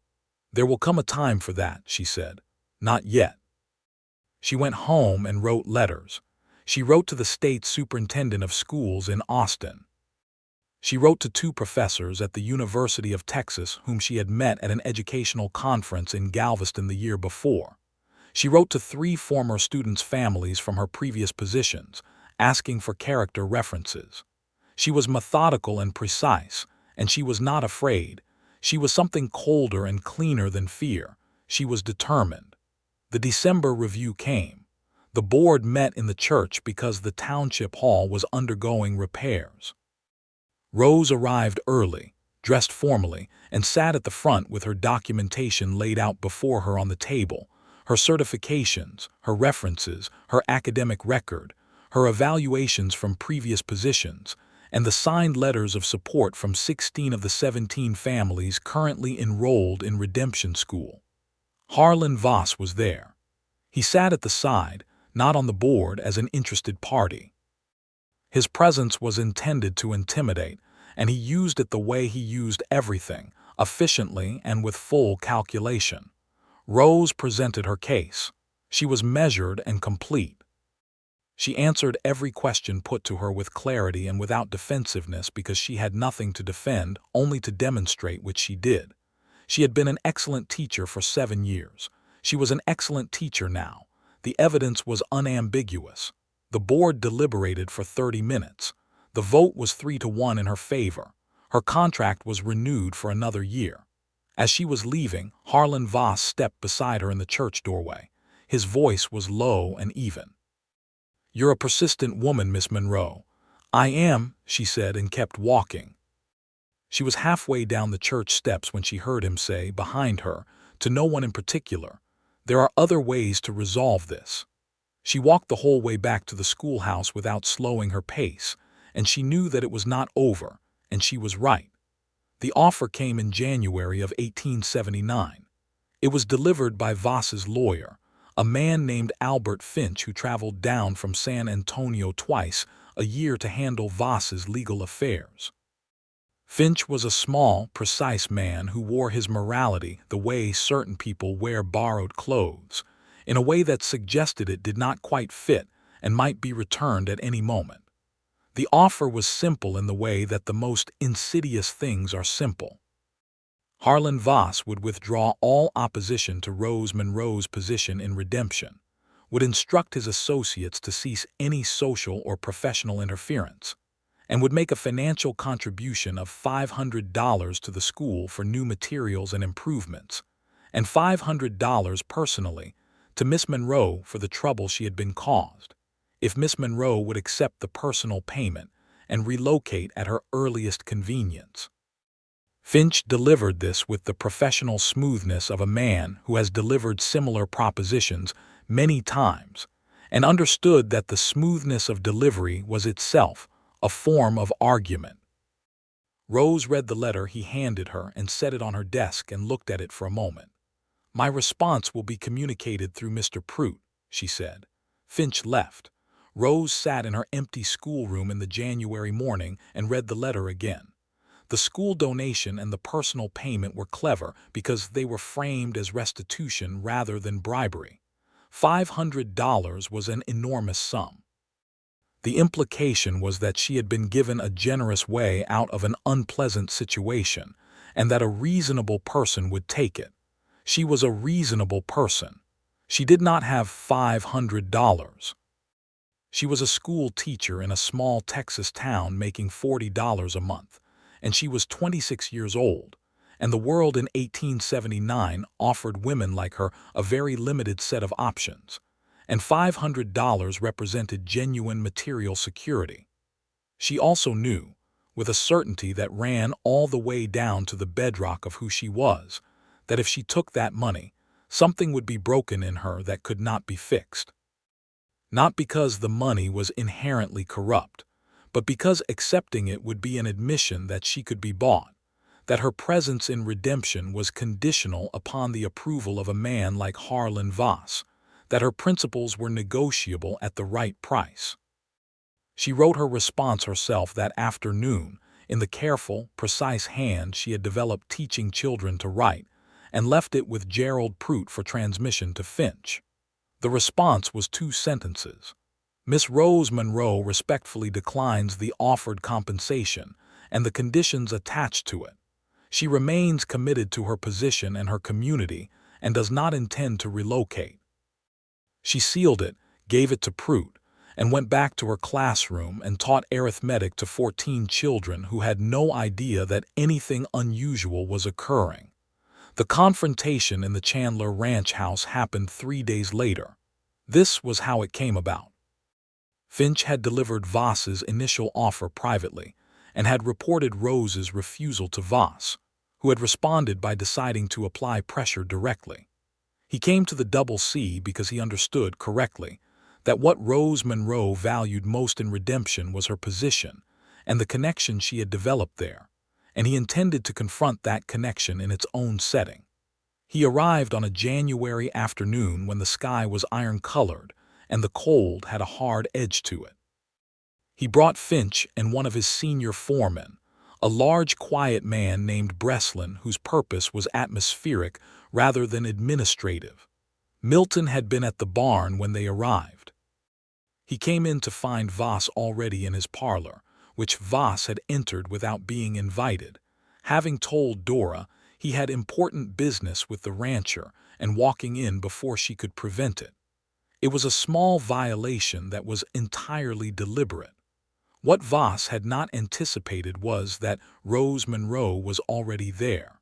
"There will come a time for that," she said. "Not yet." She went home and wrote letters. She wrote to the state superintendent of schools in Austin. She wrote to 2 professors at the University of Texas whom she had met at an educational conference in Galveston the year before. She wrote to 3 former students' families from her previous positions, asking for character references. She was methodical and precise, and she was not afraid. She was something colder and cleaner than fear. She was determined. The December review came. The board met in the church because the township hall was undergoing repairs. Rose arrived early, dressed formally, and sat at the front with her documentation laid out before her on the table, her certifications, her references, her academic record, her evaluations from previous positions, and the signed letters of support from 16 of the 17 families currently enrolled in Redemption School. Harlan Voss was there. He sat at the side, not on the board as an interested party. His presence was intended to intimidate, and he used it the way he used everything, efficiently and with full calculation. Rose presented her case. She was measured and complete. She answered every question put to her with clarity and without defensiveness because she had nothing to defend, only to demonstrate, which she did. She had been an excellent teacher for 7 years. She was an excellent teacher now. The evidence was unambiguous. The board deliberated for 30 minutes. The vote was 3-1 in her favor. Her contract was renewed for another year. As she was leaving, Harlan Voss stepped beside her in the church doorway. His voice was low and even. "You're a persistent woman, Miss Monroe." "I am," she said, and kept walking. She was halfway down the church steps when she heard him say, behind her, to no one in particular, "There are other ways to resolve this." She walked the whole way back to the schoolhouse without slowing her pace, and she knew that it was not over, and she was right. The offer came in January of 1879. It was delivered by Voss's lawyer, a man named Albert Finch, who traveled down from San Antonio twice a year to handle Voss's legal affairs. Finch was a small, precise man who wore his morality the way certain people wear borrowed clothes, in a way that suggested it did not quite fit and might be returned at any moment. The offer was simple in the way that the most insidious things are simple. Harlan Voss would withdraw all opposition to Rose Monroe's position in redemption, would instruct his associates to cease any social or professional interference, and would make a financial contribution of $500 to the school for new materials and improvements, and $500 personally to Miss Monroe for the trouble she had been caused, if Miss Monroe would accept the personal payment and relocate at her earliest convenience. Finch delivered this with the professional smoothness of a man who has delivered similar propositions many times, and understood that the smoothness of delivery was itself a form of argument. Rose read the letter he handed her and set it on her desk and looked at it for a moment. "My response will be communicated through Mr. Prout," she said. Finch left. Rose sat in her empty schoolroom in the January morning and read the letter again. The school donation and the personal payment were clever because they were framed as restitution rather than bribery. $500 was an enormous sum. The implication was that she had been given a generous way out of an unpleasant situation, and that a reasonable person would take it. She was a reasonable person. She did not have $500. She was a school teacher in a small Texas town making $40 a month, and she was 26 years old, and the world in 1879 offered women like her a very limited set of options, and $500 represented genuine material security. She also knew, with a certainty that ran all the way down to the bedrock of who she was, that if she took that money, something would be broken in her that could not be fixed. Not because the money was inherently corrupt, but because accepting it would be an admission that she could be bought, that her presence in redemption was conditional upon the approval of a man like Harlan Voss, that her principles were negotiable at the right price. She wrote her response herself that afternoon in the careful, precise hand she had developed teaching children to write, and left it with Gerald Prout for transmission to Finch. The response was 2 sentences. Miss Rose Monroe respectfully declines the offered compensation and the conditions attached to it. She remains committed to her position and her community and does not intend to relocate. She sealed it, gave it to Prout, and went back to her classroom and taught arithmetic to 14 children who had no idea that anything unusual was occurring. The confrontation in the Chandler ranch house happened 3 days later. This was how it came about. Finch had delivered Voss's initial offer privately and had reported Rose's refusal to Voss, who had responded by deciding to apply pressure directly. He came to the Double C because he understood correctly that what Rose Monroe valued most in redemption was her position and the connection she had developed there, and he intended to confront that connection in its own setting. He arrived on a January afternoon when the sky was iron-colored and the cold had a hard edge to it. He brought Finch and one of his senior foremen, a large, quiet man named Breslin whose purpose was atmospheric rather than administrative. Milton had been at the barn when they arrived. He came in to find Voss already in his parlor, which Voss had entered without being invited. Having told Dora he had important business with the rancher and walking in before she could prevent it. It was a small violation that was entirely deliberate. What Voss had not anticipated was that Rose Monroe was already there.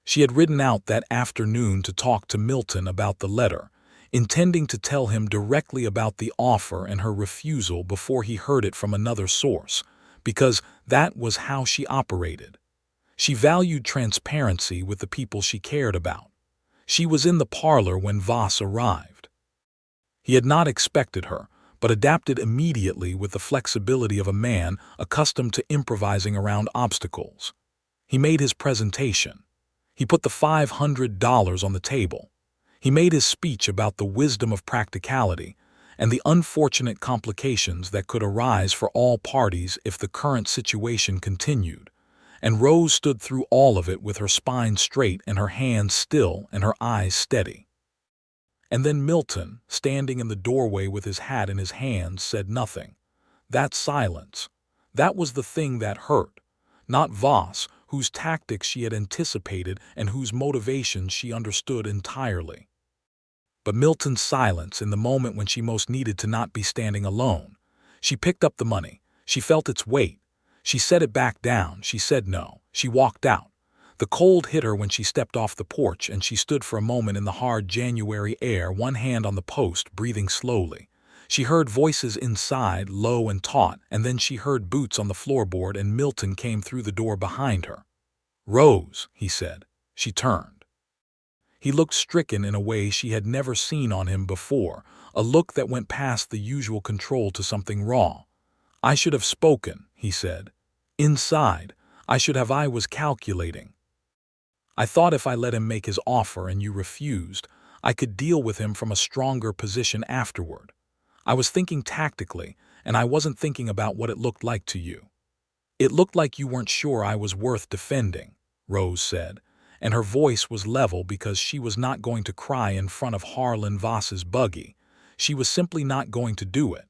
She had ridden out that afternoon to talk to Milton about the letter, intending to tell him directly about the offer and her refusal before he heard it from another source, because that was how she operated. She valued transparency with the people she cared about. She was in the parlor when Voss arrived. He had not expected her, but adapted immediately with the flexibility of a man accustomed to improvising around obstacles. He made his presentation. He put the $500 on the table. He made his speech about the wisdom of practicality and the unfortunate complications that could arise for all parties if the current situation continued. And Rose stood through all of it with her spine straight and her hands still and her eyes steady. And then Milton, standing in the doorway with his hat in his hands, said nothing. That silence, that was the thing that hurt. Not Voss, whose tactics she had anticipated and whose motivations she understood entirely. But Milton's silence in the moment when she most needed to not be standing alone. She picked up the money. She felt its weight. She set it back down. She said no. She walked out. The cold hit her when she stepped off the porch, and she stood for a moment in the hard January air, one hand on the post, breathing slowly. She heard voices inside, low and taut, and then she heard boots on the floorboard, and Milton came through the door behind her. "Rose," he said. She turned. He looked stricken in a way she had never seen on him before, a look that went past the usual control to something raw. "I should have spoken," he said. "Inside, I was calculating. I thought if I let him make his offer and you refused, I could deal with him from a stronger position afterward. I was thinking tactically, and I wasn't thinking about what it looked like to you." "It looked like you weren't sure I was worth defending," Rose said, and her voice was level because she was not going to cry in front of Harlan Voss's buggy. She was simply not going to do it.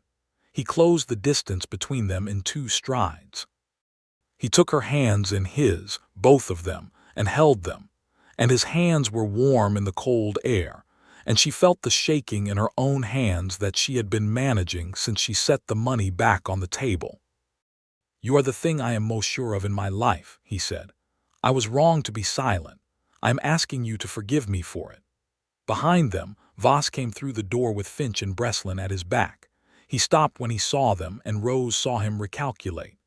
He closed the distance between them in 2 strides. He took her hands in his, both of them, and held them, and his hands were warm in the cold air, and she felt the shaking in her own hands that she had been managing since she set the money back on the table. "You are the thing I am most sure of in my life," he said. "I was wrong to be silent. I am asking you to forgive me for it." Behind them, Voss came through the door with Finch and Breslin at his back. He stopped when he saw them, and Rose saw him recalculate.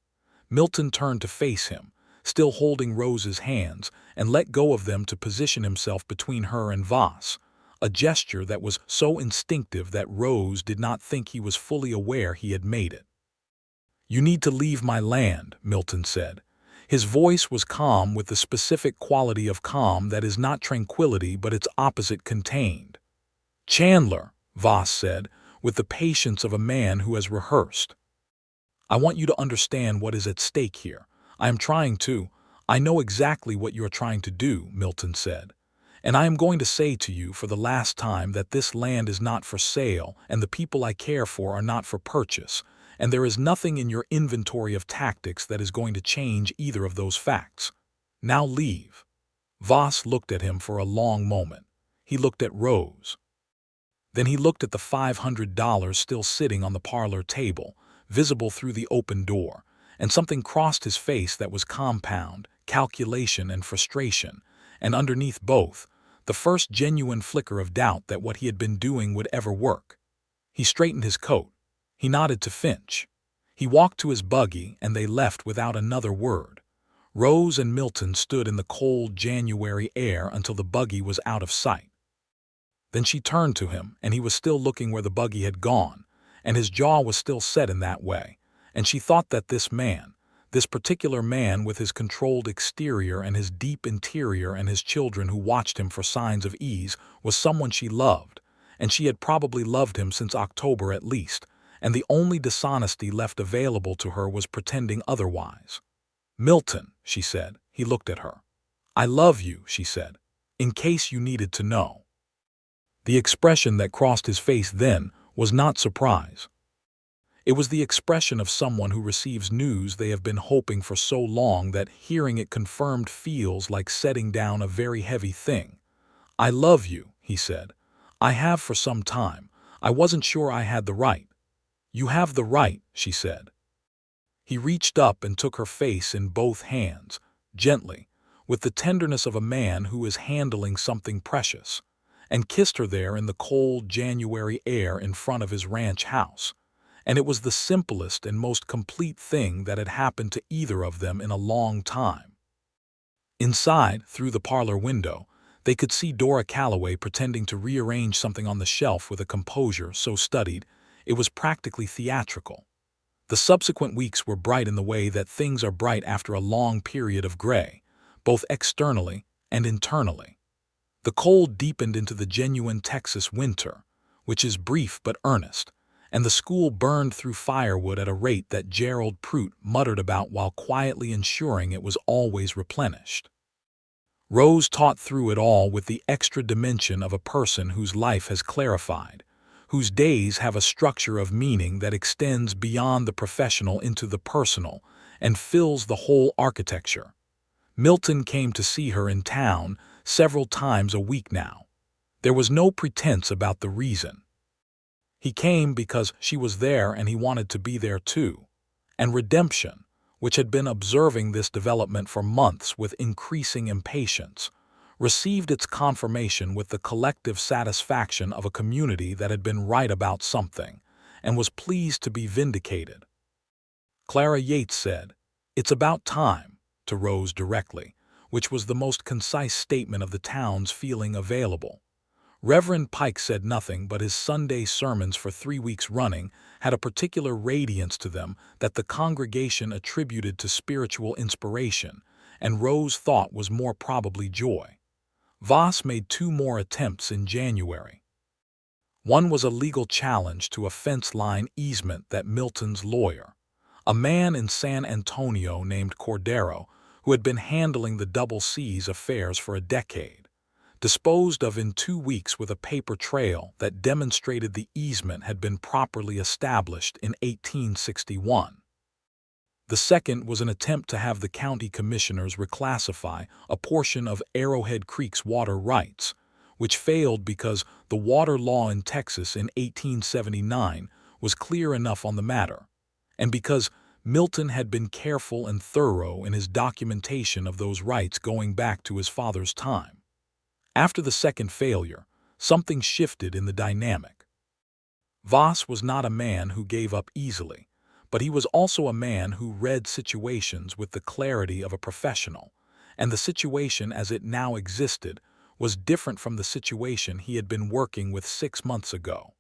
Milton turned to face him, still holding Rose's hands, and let go of them to position himself between her and Voss, a gesture that was so instinctive that Rose did not think he was fully aware he had made it. "You need to leave my land," Milton said. His voice was calm with the specific quality of calm that is not tranquility but its opposite contained. "Chandler," Voss said, with the patience of a man who has rehearsed. "I want you to understand what is at stake here. I know exactly what you are trying to do," Milton said. "And I am going to say to you for the last time that this land is not for sale and the people I care for are not for purchase, and there is nothing in your inventory of tactics that is going to change either of those facts. Now leave." Voss looked at him for a long moment. He looked at Rose. Then he looked at the $500 still sitting on the parlor table, visible through the open door, and something crossed his face that was compound, calculation and frustration, and underneath both, the first genuine flicker of doubt that what he had been doing would ever work. He straightened his coat. He nodded to Finch. He walked to his buggy, and they left without another word. Rose and Milton stood in the cold January air until the buggy was out of sight. Then she turned to him, and he was still looking where the buggy had gone, and his jaw was still set in that way, and she thought that this particular man with his controlled exterior and his deep interior and his children who watched him for signs of ease was someone she loved, and she had probably loved him since October at least, and the only dishonesty left available to her was pretending otherwise. "Milton," she said. He looked at her. "I love you," she said, "in case you needed to know." The expression that crossed his face then was not surprise. It was the expression of someone who receives news they have been hoping for so long that hearing it confirmed feels like setting down a very heavy thing. "I love you," he said. "I have for some time. I wasn't sure I had the right." "You have the right," she said. He reached up and took her face in both hands, gently, with the tenderness of a man who is handling something precious, and kissed her there in the cold January air in front of his ranch house. And it was the simplest and most complete thing that had happened to either of them in a long time. Inside, through the parlor window, they could see Dora Calloway pretending to rearrange something on the shelf with a composure so studied it was practically theatrical. The subsequent weeks were bright in the way that things are bright after a long period of gray, both externally and internally. The cold deepened into the genuine Texas winter, which is brief but earnest, and the school burned through firewood at a rate that Gerald Prout muttered about while quietly ensuring it was always replenished. Rose taught through it all with the extra dimension of a person whose life has clarified, whose days have a structure of meaning that extends beyond the professional into the personal and fills the whole architecture. Milton came to see her in town several times a week now. There was no pretense about the reason. He came because she was there and he wanted to be there too. And Redemption, which had been observing this development for months with increasing impatience, received its confirmation with the collective satisfaction of a community that had been right about something and was pleased to be vindicated. Clara Yates said, "It's about time," to Rose directly, which was the most concise statement of the town's feeling available. Reverend Pike said nothing, but his Sunday sermons for 3 weeks running had a particular radiance to them that the congregation attributed to spiritual inspiration, and Rose thought was more probably joy. Voss made 2 more attempts in January. One was a legal challenge to a fence line easement that Milton's lawyer, a man in San Antonio named Cordero, who had been handling the Double C's affairs for a decade, disposed of in 2 weeks with a paper trail that demonstrated the easement had been properly established in 1861. The second was an attempt to have the county commissioners reclassify a portion of Arrowhead Creek's water rights, which failed because the water law in Texas in 1879 was clear enough on the matter, and because Milton had been careful and thorough in his documentation of those rights going back to his father's time. After the second failure, something shifted in the dynamic. Voss was not a man who gave up easily, but he was also a man who read situations with the clarity of a professional, and the situation as it now existed was different from the situation he had been working with 6 months ago.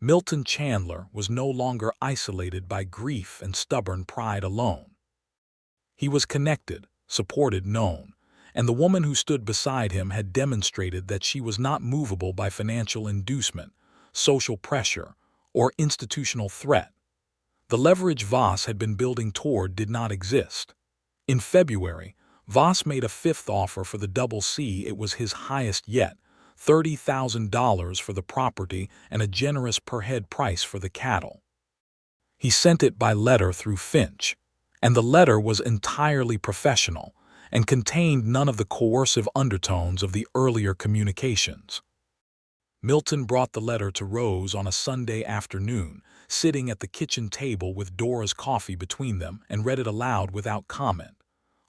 Milton Chandler was no longer isolated by grief and stubborn pride alone. He was connected, supported, known, and the woman who stood beside him had demonstrated that she was not movable by financial inducement, social pressure, or institutional threat. The leverage Voss had been building toward did not exist. In February, Voss made a 5th offer for the Double C. It was his highest yet, $30,000 for the property and a generous per-head price for the cattle. He sent it by letter through Finch, and the letter was entirely professional and contained none of the coercive undertones of the earlier communications. Milton brought the letter to Rose on a Sunday afternoon, sitting at the kitchen table with Dora's coffee between them, and read it aloud without comment.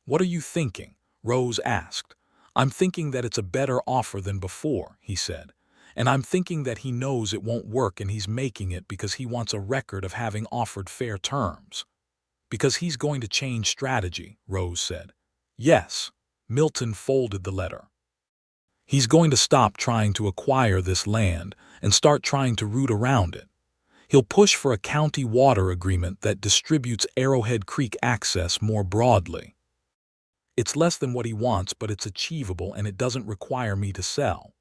"What are you thinking?" Rose asked. "I'm thinking that it's a better offer than before," he said, "and I'm thinking that he knows it won't work and he's making it because he wants a record of having offered fair terms." "Because he's going to change strategy," Rose said. "Yes." Milton folded the letter. "He's going to stop trying to acquire this land and start trying to root around it. He'll push for a county water agreement that distributes Arrowhead Creek access more broadly. It's less than what he wants, but it's achievable and it doesn't require me to sell.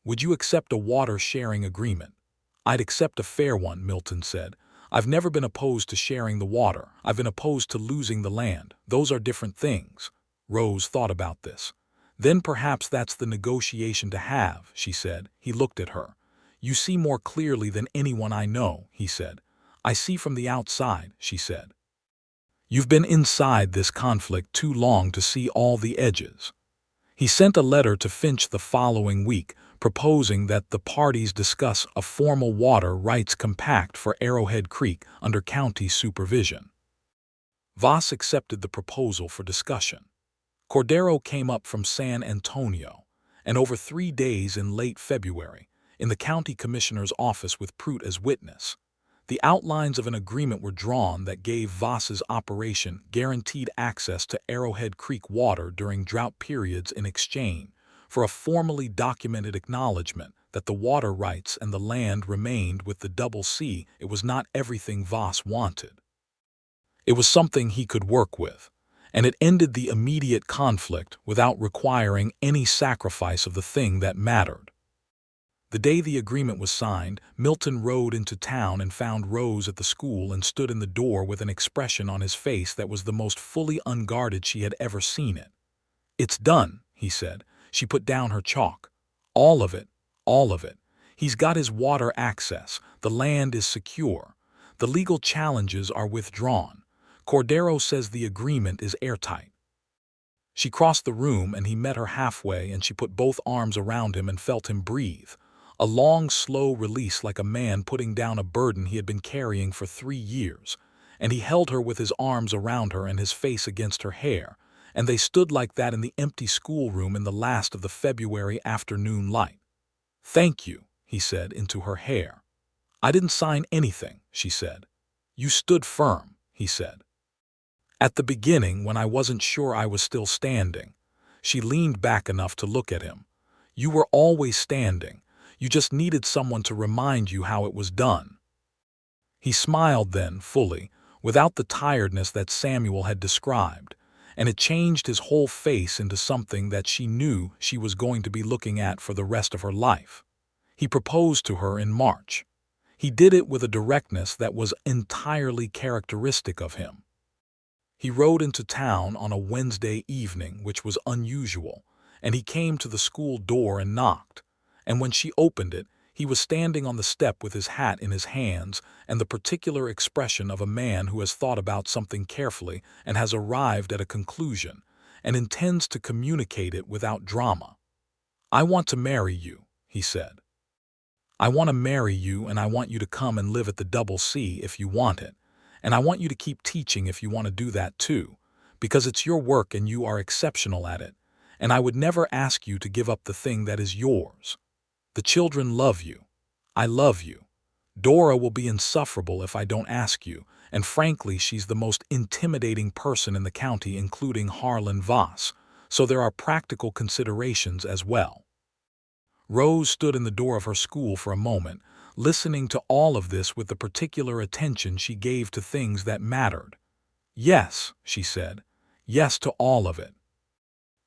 Would you accept a water sharing agreement?" "I'd accept a fair one," Milton said. I've never been opposed to sharing the water. I've been opposed to losing the land. Those are different things. Rose thought about this. Then perhaps that's the negotiation to have, she said. He looked at her. You see more clearly than anyone I know, he said. I see from the outside, she said. You've been inside this conflict too long to see all the edges. He sent a letter to Finch the following week, proposing that the parties discuss a formal water rights compact for Arrowhead Creek under county supervision. Voss accepted the proposal for discussion. Cordero came up from San Antonio, and over 3 days in late February, in the county commissioner's office with Prout as witness, the outlines of an agreement were drawn that gave Voss's operation guaranteed access to Arrowhead Creek water during drought periods in exchange for a formally documented acknowledgement that the water rights and the land remained with the Double C. It was not everything Voss wanted. It was something he could work with, and it ended the immediate conflict without requiring any sacrifice of the thing that mattered. The day the agreement was signed, Milton rode into town and found Rose at the school and stood in the door with an expression on his face that was the most fully unguarded she had ever seen it. "It's done," he said. She put down her chalk. "All of it, all of it. He's got his water access. The land is secure. The legal challenges are withdrawn. Cordero says the agreement is airtight." She crossed the room and he met her halfway, and she put both arms around him and felt him breathe. A long, slow release, like a man putting down a burden he had been carrying for 3 years, and he held her with his arms around her and his face against her hair, and they stood like that in the empty schoolroom in the last of the February afternoon light. "Thank you," he said into her hair. "I didn't sign anything," she said. "You stood firm," he said. "At the beginning, when I wasn't sure I was still standing." She leaned back enough to look at him. "You were always standing. You just needed someone to remind you how it was done." He smiled then, fully, without the tiredness that Samuel had described, and it changed his whole face into something that she knew she was going to be looking at for the rest of her life. He proposed to her in March. He did it with a directness that was entirely characteristic of him. He rode into town on a Wednesday evening, which was unusual, and he came to the school door and knocked. And when she opened it, he was standing on the step with his hat in his hands and the particular expression of a man who has thought about something carefully and has arrived at a conclusion and intends to communicate it without drama. "I want to marry you," he said. "I want to marry you, and I want you to come and live at the Double C if you want it, and I want you to keep teaching if you want to do that too, because it's your work and you are exceptional at it, and I would never ask you to give up the thing that is yours. The children love you. I love you. Dora will be insufferable if I don't ask you, and frankly she's the most intimidating person in the county, including Harlan Voss, so there are practical considerations as well." Rose stood in the door of her school for a moment, listening to all of this with the particular attention she gave to things that mattered. "Yes," she said. "Yes to all of it."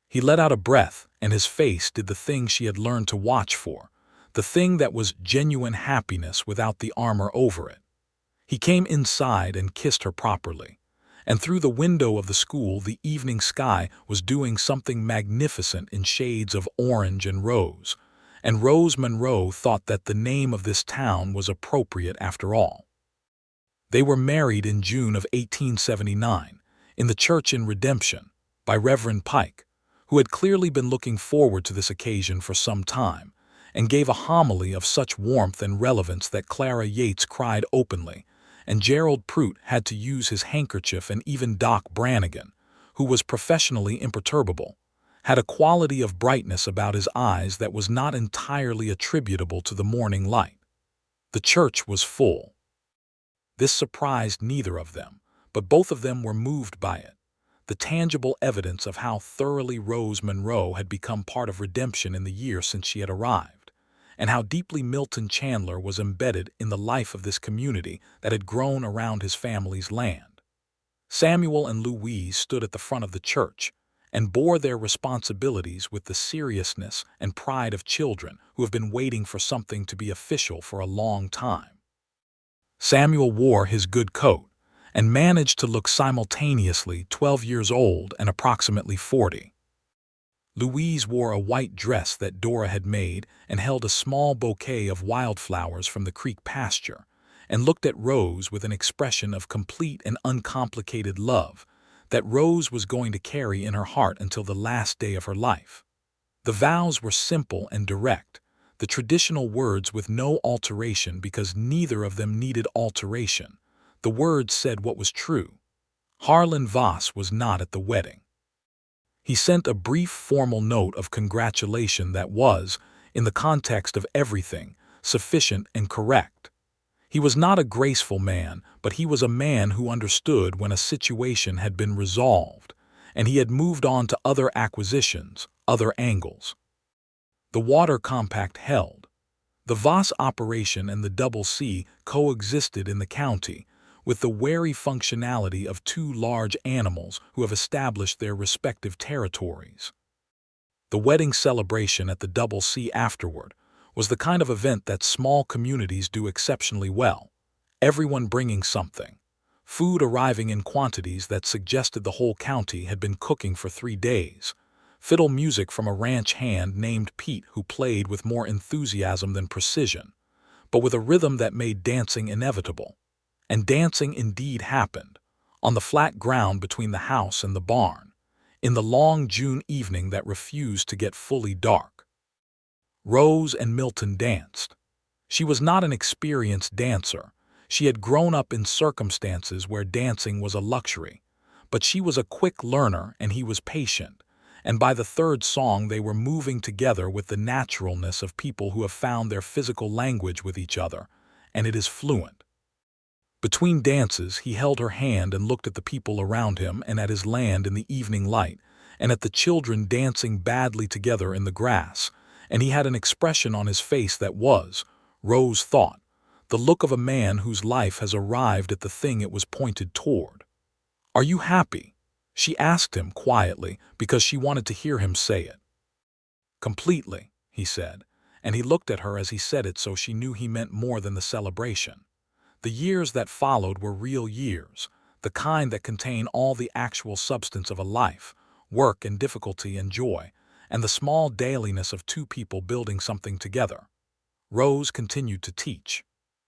He let out a breath, and his face did the thing she had learned to watch for, the thing that was genuine happiness without the armor over it. He came inside and kissed her properly, and through the window of the school the evening sky was doing something magnificent in shades of orange and rose, and Rose Monroe thought that the name of this town was appropriate after all. They were married in June of 1879, in the church in Redemption, by Reverend Pike, who had clearly been looking forward to this occasion for some time, and gave a homily of such warmth and relevance that Clara Yates cried openly, and Gerald Prout had to use his handkerchief, and even Doc Brannigan, who was professionally imperturbable, had a quality of brightness about his eyes that was not entirely attributable to the morning light. The church was full. This surprised neither of them, but both of them were moved by it, the tangible evidence of how thoroughly Rose Monroe had become part of Redemption in the year since she had arrived, and how deeply Milton Chandler was embedded in the life of this community that had grown around his family's land. Samuel and Louise stood at the front of the church and bore their responsibilities with the seriousness and pride of children who have been waiting for something to be official for a long time. Samuel wore his good coat and managed to look simultaneously 12 years old and approximately 40. Louise wore a white dress that Dora had made and held a small bouquet of wildflowers from the creek pasture, and looked at Rose with an expression of complete and uncomplicated love that Rose was going to carry in her heart until the last day of her life. The vows were simple and direct, the traditional words with no alteration because neither of them needed alteration. The words said what was true. Harlan Voss was not at the wedding. He sent a brief formal note of congratulation that was, in the context of everything, sufficient and correct. He was not a graceful man, but he was a man who understood when a situation had been resolved, and he had moved on to other acquisitions, other angles. The water compact held. The Voss operation and the Double C coexisted in the county, with the wary functionality of two large animals who have established their respective territories. The wedding celebration at the Double C afterward was the kind of event that small communities do exceptionally well, everyone bringing something, food arriving in quantities that suggested the whole county had been cooking for 3 days, fiddle music from a ranch hand named Pete who played with more enthusiasm than precision, but with a rhythm that made dancing inevitable. And dancing indeed happened, on the flat ground between the house and the barn, in the long June evening that refused to get fully dark. Rose and Milton danced. She was not an experienced dancer. She had grown up in circumstances where dancing was a luxury, but she was a quick learner and he was patient, and by the third song they were moving together with the naturalness of people who have found their physical language with each other, and it is fluent. Between dances, he held her hand and looked at the people around him and at his land in the evening light, and at the children dancing badly together in the grass, and he had an expression on his face that was, Rose thought, the look of a man whose life has arrived at the thing it was pointed toward. "Are you happy?" she asked him quietly because she wanted to hear him say it. "Completely," he said, and he looked at her as he said it so she knew he meant more than the celebration. The years that followed were real years, the kind that contain all the actual substance of a life, work and difficulty and joy, and the small dailiness of two people building something together. Rose continued to teach.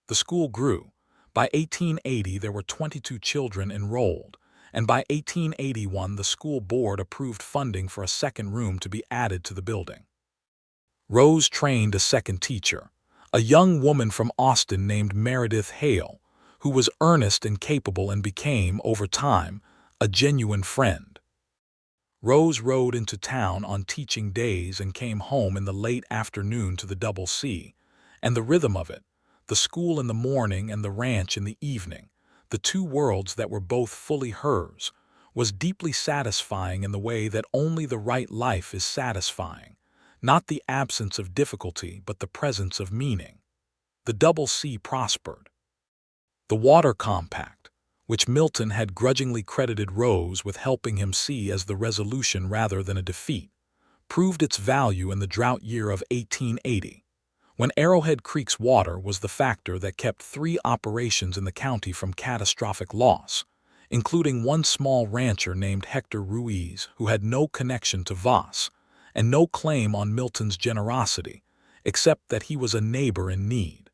The school grew. By 1880 there were 22 children enrolled, and by 1881 the school board approved funding for a second room to be added to the building. Rose trained a second teacher, a young woman from Austin named Meredith Hale, who was earnest and capable and became, over time, a genuine friend. Rose rode into town on teaching days and came home in the late afternoon to the Double C, and the rhythm of it, the school in the morning and the ranch in the evening, the two worlds that were both fully hers, was deeply satisfying in the way that only the right life is satisfying, not the absence of difficulty but the presence of meaning. The Double C prospered. The water compact, which Milton had grudgingly credited Rose with helping him see as the resolution rather than a defeat, proved its value in the drought year of 1880, when Arrowhead Creek's water was the factor that kept 3 operations in the county from catastrophic loss, including one small rancher named Hector Ruiz who had no connection to Voss and no claim on Milton's generosity, except that he was a neighbor in need.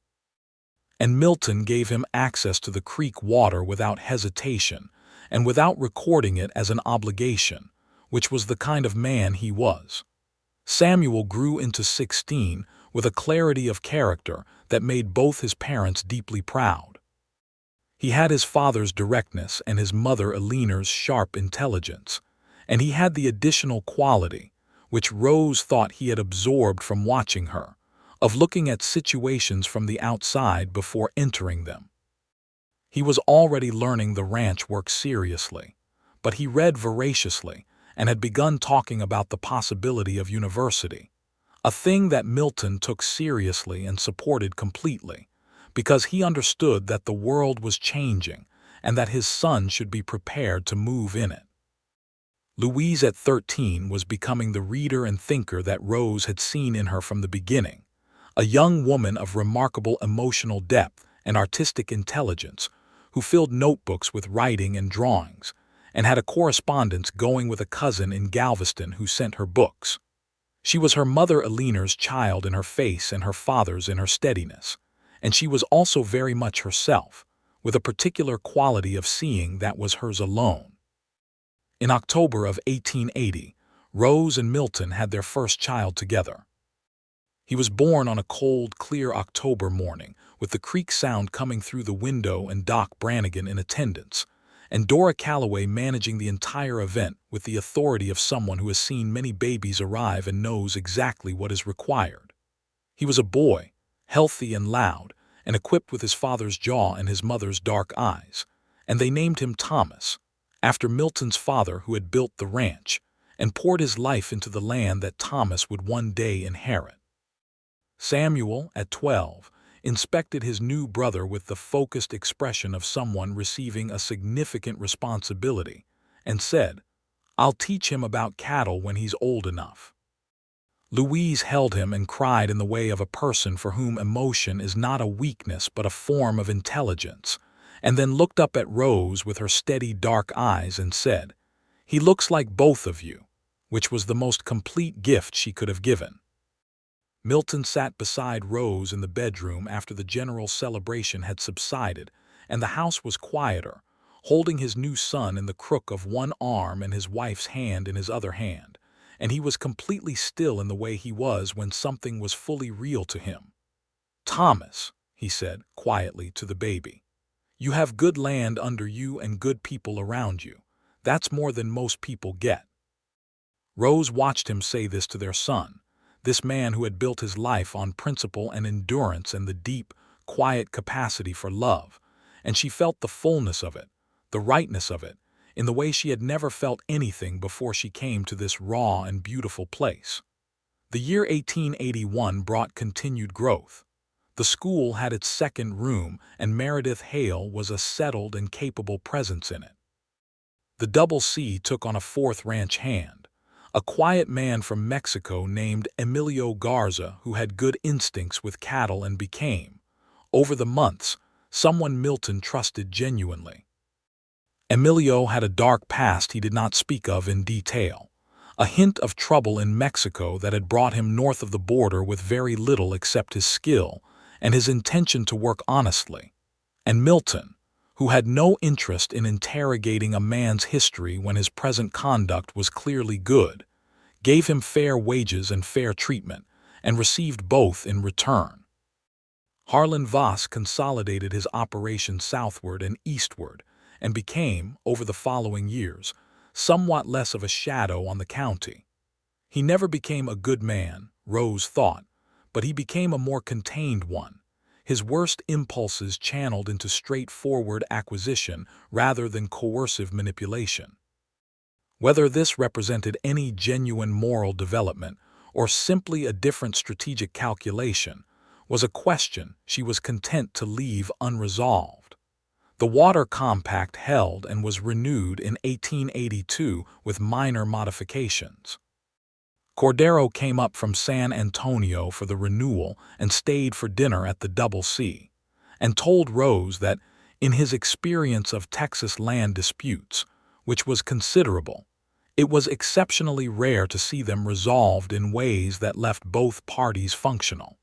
And Milton gave him access to the creek water without hesitation and without recording it as an obligation, which was the kind of man he was. Samuel grew into 16 with a clarity of character that made both his parents deeply proud. He had his father's directness and his mother Eleanor's sharp intelligence, and he had the additional quality, which Rose thought he had absorbed from watching her, of looking at situations from the outside before entering them. He was already learning the ranch work seriously, but he read voraciously and had begun talking about the possibility of university, a thing that Milton took seriously and supported completely, because he understood that the world was changing and that his son should be prepared to move in it. Louise at 13 was becoming the reader and thinker that Rose had seen in her from the beginning, a young woman of remarkable emotional depth and artistic intelligence, who filled notebooks with writing and drawings, and had a correspondence going with a cousin in Galveston who sent her books. She was her mother Eleanor's child in her face and her father's in her steadiness, and she was also very much herself, with a particular quality of seeing that was hers alone. In October of 1880, Rose and Milton had their first child together. He was born on a cold, clear October morning, with the creek sound coming through the window and Doc Brannigan in attendance, and Dora Calloway managing the entire event with the authority of someone who has seen many babies arrive and knows exactly what is required. He was a boy, healthy and loud, and equipped with his father's jaw and his mother's dark eyes, and they named him Thomas, after Milton's father who had built the ranch and poured his life into the land that Thomas would one day inherit. Samuel, at 12, inspected his new brother with the focused expression of someone receiving a significant responsibility, and said, "I'll teach him about cattle when he's old enough." Louise held him and cried in the way of a person for whom emotion is not a weakness but a form of intelligence, and then looked up at Rose with her steady dark eyes and said, "He looks like both of you," which was the most complete gift she could have given. Milton sat beside Rose in the bedroom after the general celebration had subsided and the house was quieter, holding his new son in the crook of one arm and his wife's hand in his other hand, and he was completely still in the way he was when something was fully real to him. "Thomas," he said quietly to the baby, "you have good land under you and good people around you. That's more than most people get." Rose watched him say this to their son, this man who had built his life on principle and endurance and the deep, quiet capacity for love, and she felt the fullness of it, the rightness of it, in the way she had never felt anything before she came to this raw and beautiful place. The year 1881 brought continued growth. The school had its second room, and Meredith Hale was a settled and capable presence in it. The Double C took on a fourth ranch hand, a quiet man from Mexico named Emilio Garza who had good instincts with cattle and became, over the months, someone Milton trusted genuinely. Emilio had a dark past he did not speak of in detail, a hint of trouble in Mexico that had brought him north of the border with very little except his skill and his intention to work honestly, and Milton, who had no interest in interrogating a man's history when his present conduct was clearly good, gave him fair wages and fair treatment, and received both in return. Harlan Voss consolidated his operations southward and eastward, and became, over the following years, somewhat less of a shadow on the county. He never became a good man, Rose thought, but he became a more contained one, his worst impulses channeled into straightforward acquisition rather than coercive manipulation. Whether this represented any genuine moral development or simply a different strategic calculation was a question she was content to leave unresolved. The water compact held and was renewed in 1882 with minor modifications. Cordero came up from San Antonio for the renewal and stayed for dinner at the Double C, and told Rose that, in his experience of Texas land disputes, which was considerable, it was exceptionally rare to see them resolved in ways that left both parties functional.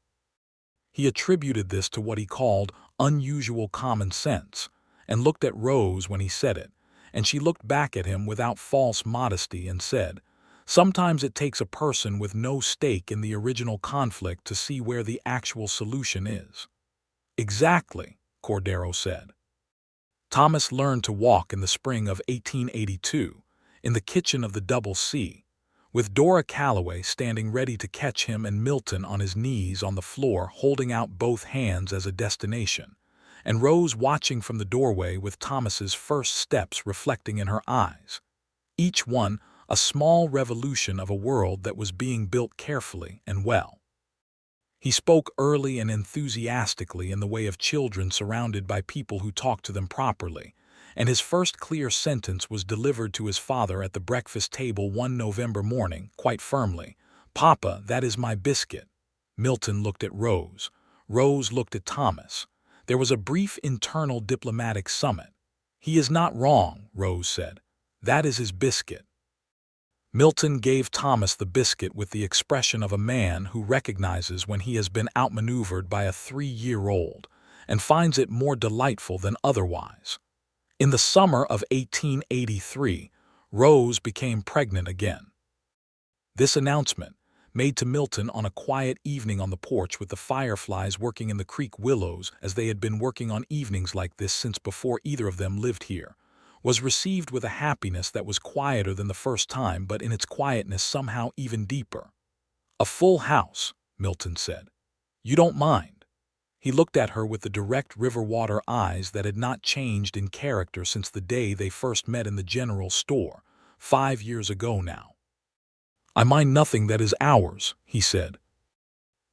He attributed this to what he called unusual common sense, and looked at Rose when he said it, and she looked back at him without false modesty and said, "Sometimes it takes a person with no stake in the original conflict to see where the actual solution is." "Exactly," Cordero said. Thomas learned to walk in the spring of 1882, in the kitchen of the Double C, with Dora Calloway standing ready to catch him and Milton on his knees on the floor holding out both hands as a destination, and Rose watching from the doorway with Thomas's first steps reflecting in her eyes, each one a small revolution of a world that was being built carefully and well. He spoke early and enthusiastically in the way of children surrounded by people who talked to them properly, and his first clear sentence was delivered to his father at the breakfast table one November morning, quite firmly. "Papa, that is my biscuit." Milton looked at Rose. Rose looked at Thomas. There was a brief internal diplomatic summit. "He is not wrong," Rose said. "That is his biscuit." Milton gave Thomas the biscuit with the expression of a man who recognizes when he has been outmaneuvered by a 3-year-old and finds it more delightful than otherwise. In the summer of 1883, Rose became pregnant again. This announcement, made to Milton on a quiet evening on the porch with the fireflies working in the creek willows as they had been working on evenings like this since before either of them lived here, was received with a happiness that was quieter than the first time, but in its quietness somehow even deeper. "A full house," Milton said. "You don't mind?" He looked at her with the direct river-water eyes that had not changed in character since the day they first met in the general store, 5 years ago now. "I mind nothing that is ours," he said.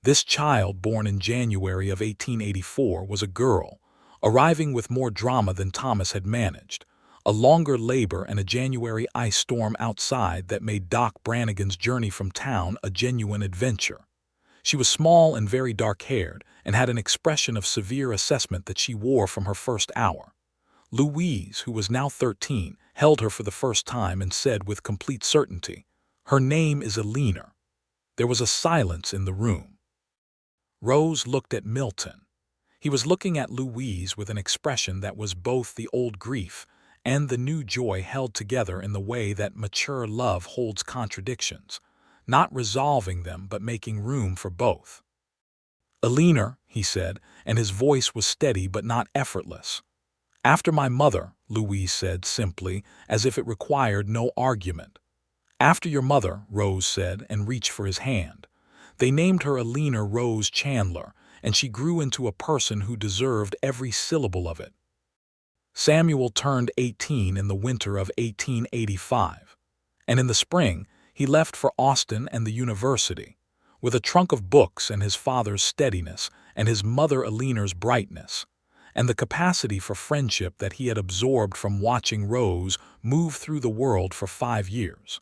This child, born in January of 1884, was a girl, arriving with more drama than Thomas had managed, a longer labor and a January ice storm outside that made Doc Brannigan's journey from town a genuine adventure. She was small and very dark-haired and had an expression of severe assessment that she wore from her first hour. Louise, who was now 13, held her for the first time and said with complete certainty, "Her name is Alina." There was a silence in the room. Rose looked at Milton. He was looking at Louise with an expression that was both the old grief and the new joy held together in the way that mature love holds contradictions, not resolving them but making room for both. "Alina," he said, and his voice was steady but not effortless. "After my mother," Louise said simply, as if it required no argument. "After your mother," Rose said, and reached for his hand. "They named her Alina Rose Chandler, and she grew into a person who deserved every syllable of it." Samuel turned 18 in the winter of 1885, and in the spring he left for Austin and the university, with a trunk of books and his father's steadiness and his mother Alina's brightness, and the capacity for friendship that he had absorbed from watching Rose move through the world for 5 years.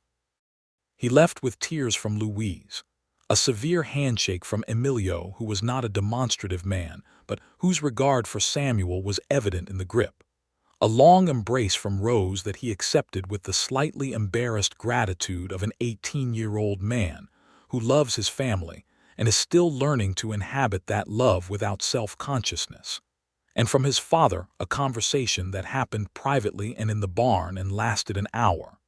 He left with tears from Louise, a severe handshake from Emilio, who was not a demonstrative man, but whose regard for Samuel was evident in the grip, a long embrace from Rose that he accepted with the slightly embarrassed gratitude of an 18-year-old man who loves his family and is still learning to inhabit that love without self-consciousness. And from his father, a conversation that happened privately and in the barn and lasted an hour,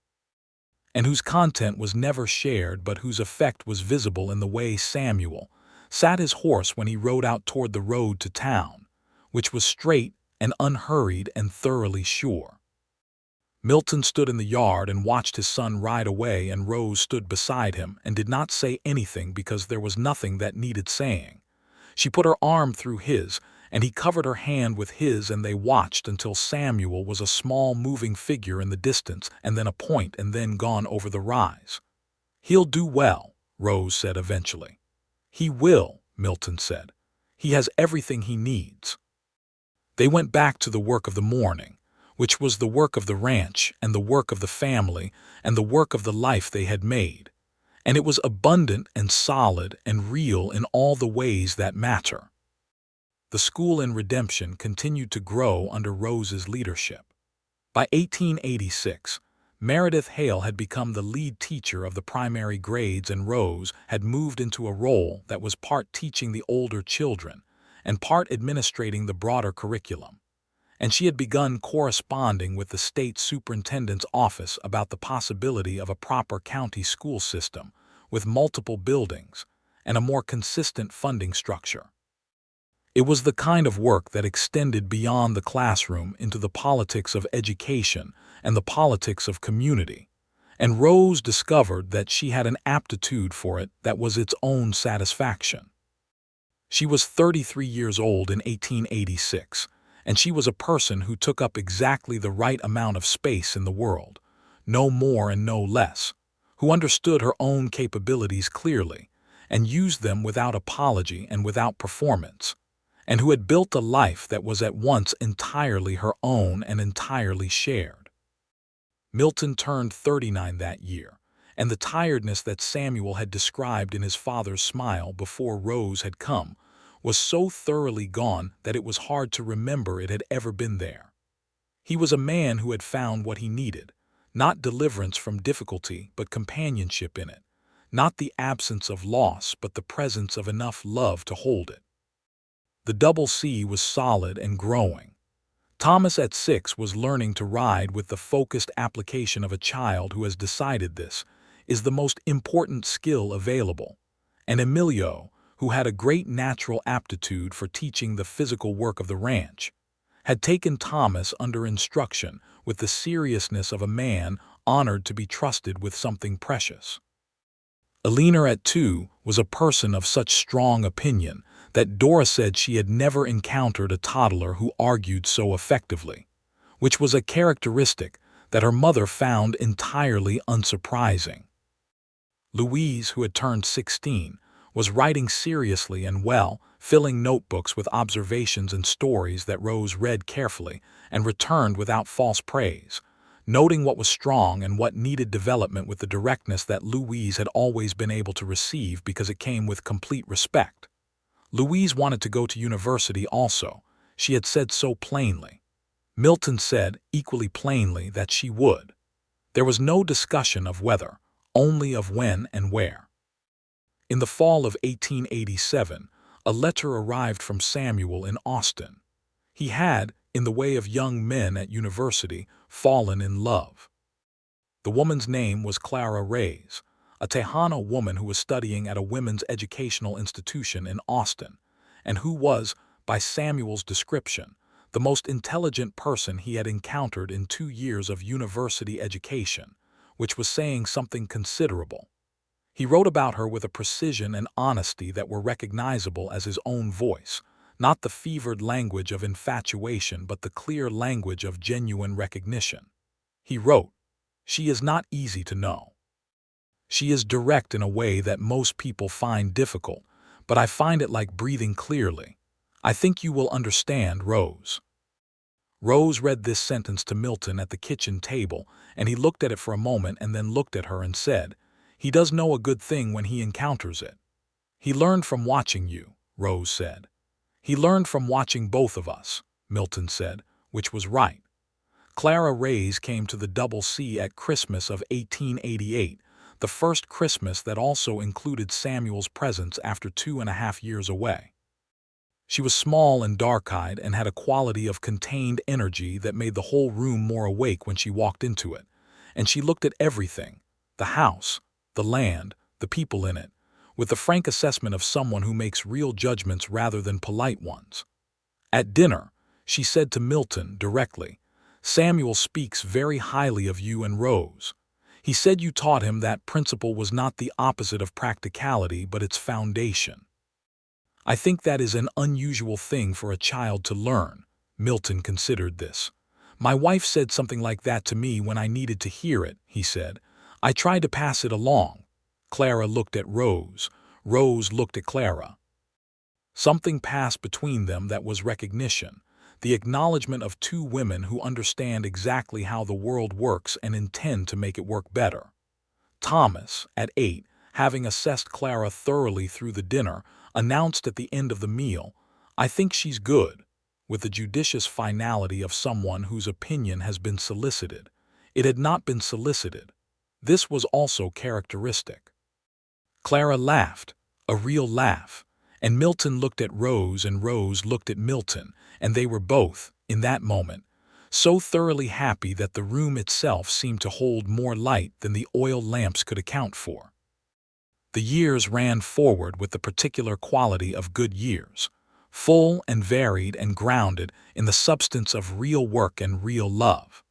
and whose content was never shared but whose effect was visible in the way Samuel sat his horse when he rode out toward the road to town, which was straight and unhurried and thoroughly sure. Milton stood in the yard and watched his son ride away, and Rose stood beside him and did not say anything because there was nothing that needed saying. She put her arm through his, and he covered her hand with his, and they watched until Samuel was a small moving figure in the distance and then a point and then gone over the rise. "He'll do well," Rose said eventually. "He will," Milton said. "He has everything he needs." They went back to the work of the morning, which was the work of the ranch and the work of the family and the work of the life they had made, and it was abundant and solid and real in all the ways that matter. The school in Redemption continued to grow under Rose's leadership. By 1886, Meredith Hale had become the lead teacher of the primary grades, and Rose had moved into a role that was part teaching the older children and part administrating the broader curriculum. And she had begun corresponding with the state superintendent's office about the possibility of a proper county school system with multiple buildings and a more consistent funding structure. It was the kind of work that extended beyond the classroom into the politics of education and the politics of community, and Rose discovered that she had an aptitude for it that was its own satisfaction. She was 33 years old in 1886, and she was a person who took up exactly the right amount of space in the world, no more and no less, who understood her own capabilities clearly and used them without apology and without performance, and who had built a life that was at once entirely her own and entirely shared. Milton turned 39 that year, and the tiredness that Samuel had described in his father's smile before Rose had come was so thoroughly gone that it was hard to remember it had ever been there. He was a man who had found what he needed, not deliverance from difficulty but companionship in it, not the absence of loss but the presence of enough love to hold it. The double C was solid and growing. Thomas at 6 was learning to ride with the focused application of a child who has decided this is the most important skill available, and Emilio, who had a great natural aptitude for teaching the physical work of the ranch, had taken Thomas under instruction with the seriousness of a man honored to be trusted with something precious. Eleanor at 2 was a person of such strong opinion that Dora said she had never encountered a toddler who argued so effectively, which was a characteristic that her mother found entirely unsurprising. Louise, who had turned 16, was writing seriously and well, filling notebooks with observations and stories that Rose read carefully and returned without false praise, noting what was strong and what needed development with the directness that Louise had always been able to receive because it came with complete respect. Louise wanted to go to university also. She had said so plainly. Milton said equally plainly that she would. There was no discussion of whether, only of when and where. In the fall of 1887, a letter arrived from Samuel in Austin. He had, in the way of young men at university, fallen in love. The woman's name was Clara Reyes, a Tejano woman who was studying at a women's educational institution in Austin, and who was, by Samuel's description, the most intelligent person he had encountered in 2 years of university education, which was saying something considerable. He wrote about her with a precision and honesty that were recognizable as his own voice, not the fevered language of infatuation but the clear language of genuine recognition. He wrote, "She is not easy to know. She is direct in a way that most people find difficult, but I find it like breathing clearly. I think you will understand, Rose." Rose read this sentence to Milton at the kitchen table, and he looked at it for a moment and then looked at her and said, "He does know a good thing when he encounters it." "He learned from watching you," Rose said. "He learned from watching both of us," Milton said, which was right. Clara Reyes came to the Double C at Christmas of 1888, the first Christmas that also included Samuel's presence after 2.5 years away. She was small and dark-eyed and had a quality of contained energy that made the whole room more awake when she walked into it, and she looked at everything, the house, the land, the people in it, with the frank assessment of someone who makes real judgments rather than polite ones. At dinner, she said to Milton directly, "Samuel speaks very highly of you and Rose. He said you taught him that principle was not the opposite of practicality but its foundation. I think that is an unusual thing for a child to learn." Milton considered this. "My wife said something like that to me when I needed to hear it," he said. "I tried to pass it along." Clara looked at Rose. Rose looked at Clara. Something passed between them that was recognition, the acknowledgement of two women who understand exactly how the world works and intend to make it work better. Thomas, at 8, having assessed Clara thoroughly through the dinner, announced at the end of the meal, "I think she's good," with the judicious finality of someone whose opinion has been solicited. It had not been solicited. This was also characteristic. Clara laughed, a real laugh, and Milton looked at Rose and Rose looked at Milton, and they were both, in that moment, so thoroughly happy that the room itself seemed to hold more light than the oil lamps could account for. The years ran forward with the particular quality of good years, full and varied and grounded in the substance of real work and real love.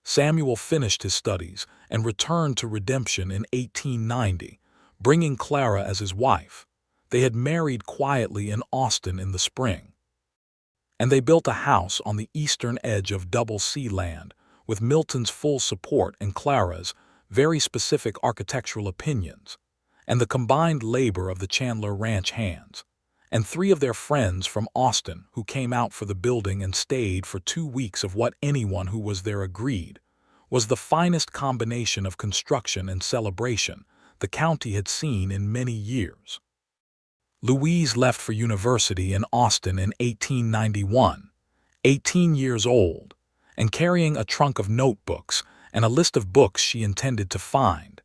Samuel finished his studies and returned to Redemption in 1890, bringing Clara as his wife. They had married quietly in Austin in the spring. And they built a house on the eastern edge of Double C land, with Milton's full support and Clara's very specific architectural opinions, and the combined labor of the Chandler ranch hands, and 3 of their friends from Austin who came out for the building and stayed for 2 weeks of what anyone who was there agreed was the finest combination of construction and celebration the county had seen in many years. Louise left for university in Austin in 1891, 18 years old, and carrying a trunk of notebooks and a list of books she intended to find,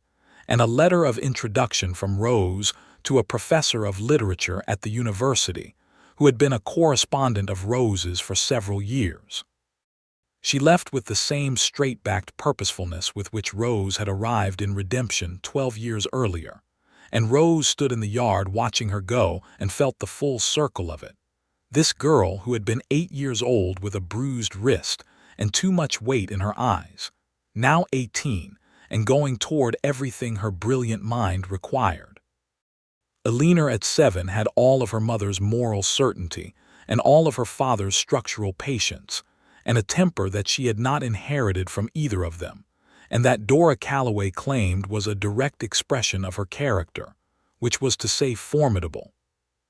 and a letter of introduction from Rose to a professor of literature at the university, who had been a correspondent of Rose's for several years. She left with the same straight-backed purposefulness with which Rose had arrived in Redemption 12 years earlier, and Rose stood in the yard watching her go and felt the full circle of it. This girl who had been 8 years old with a bruised wrist and too much weight in her eyes, now 18 and going toward everything her brilliant mind required. Eleanor at 7 had all of her mother's moral certainty and all of her father's structural patience, and a temper that she had not inherited from either of them, and that Dora Calloway claimed was a direct expression of her character, which was to say formidable.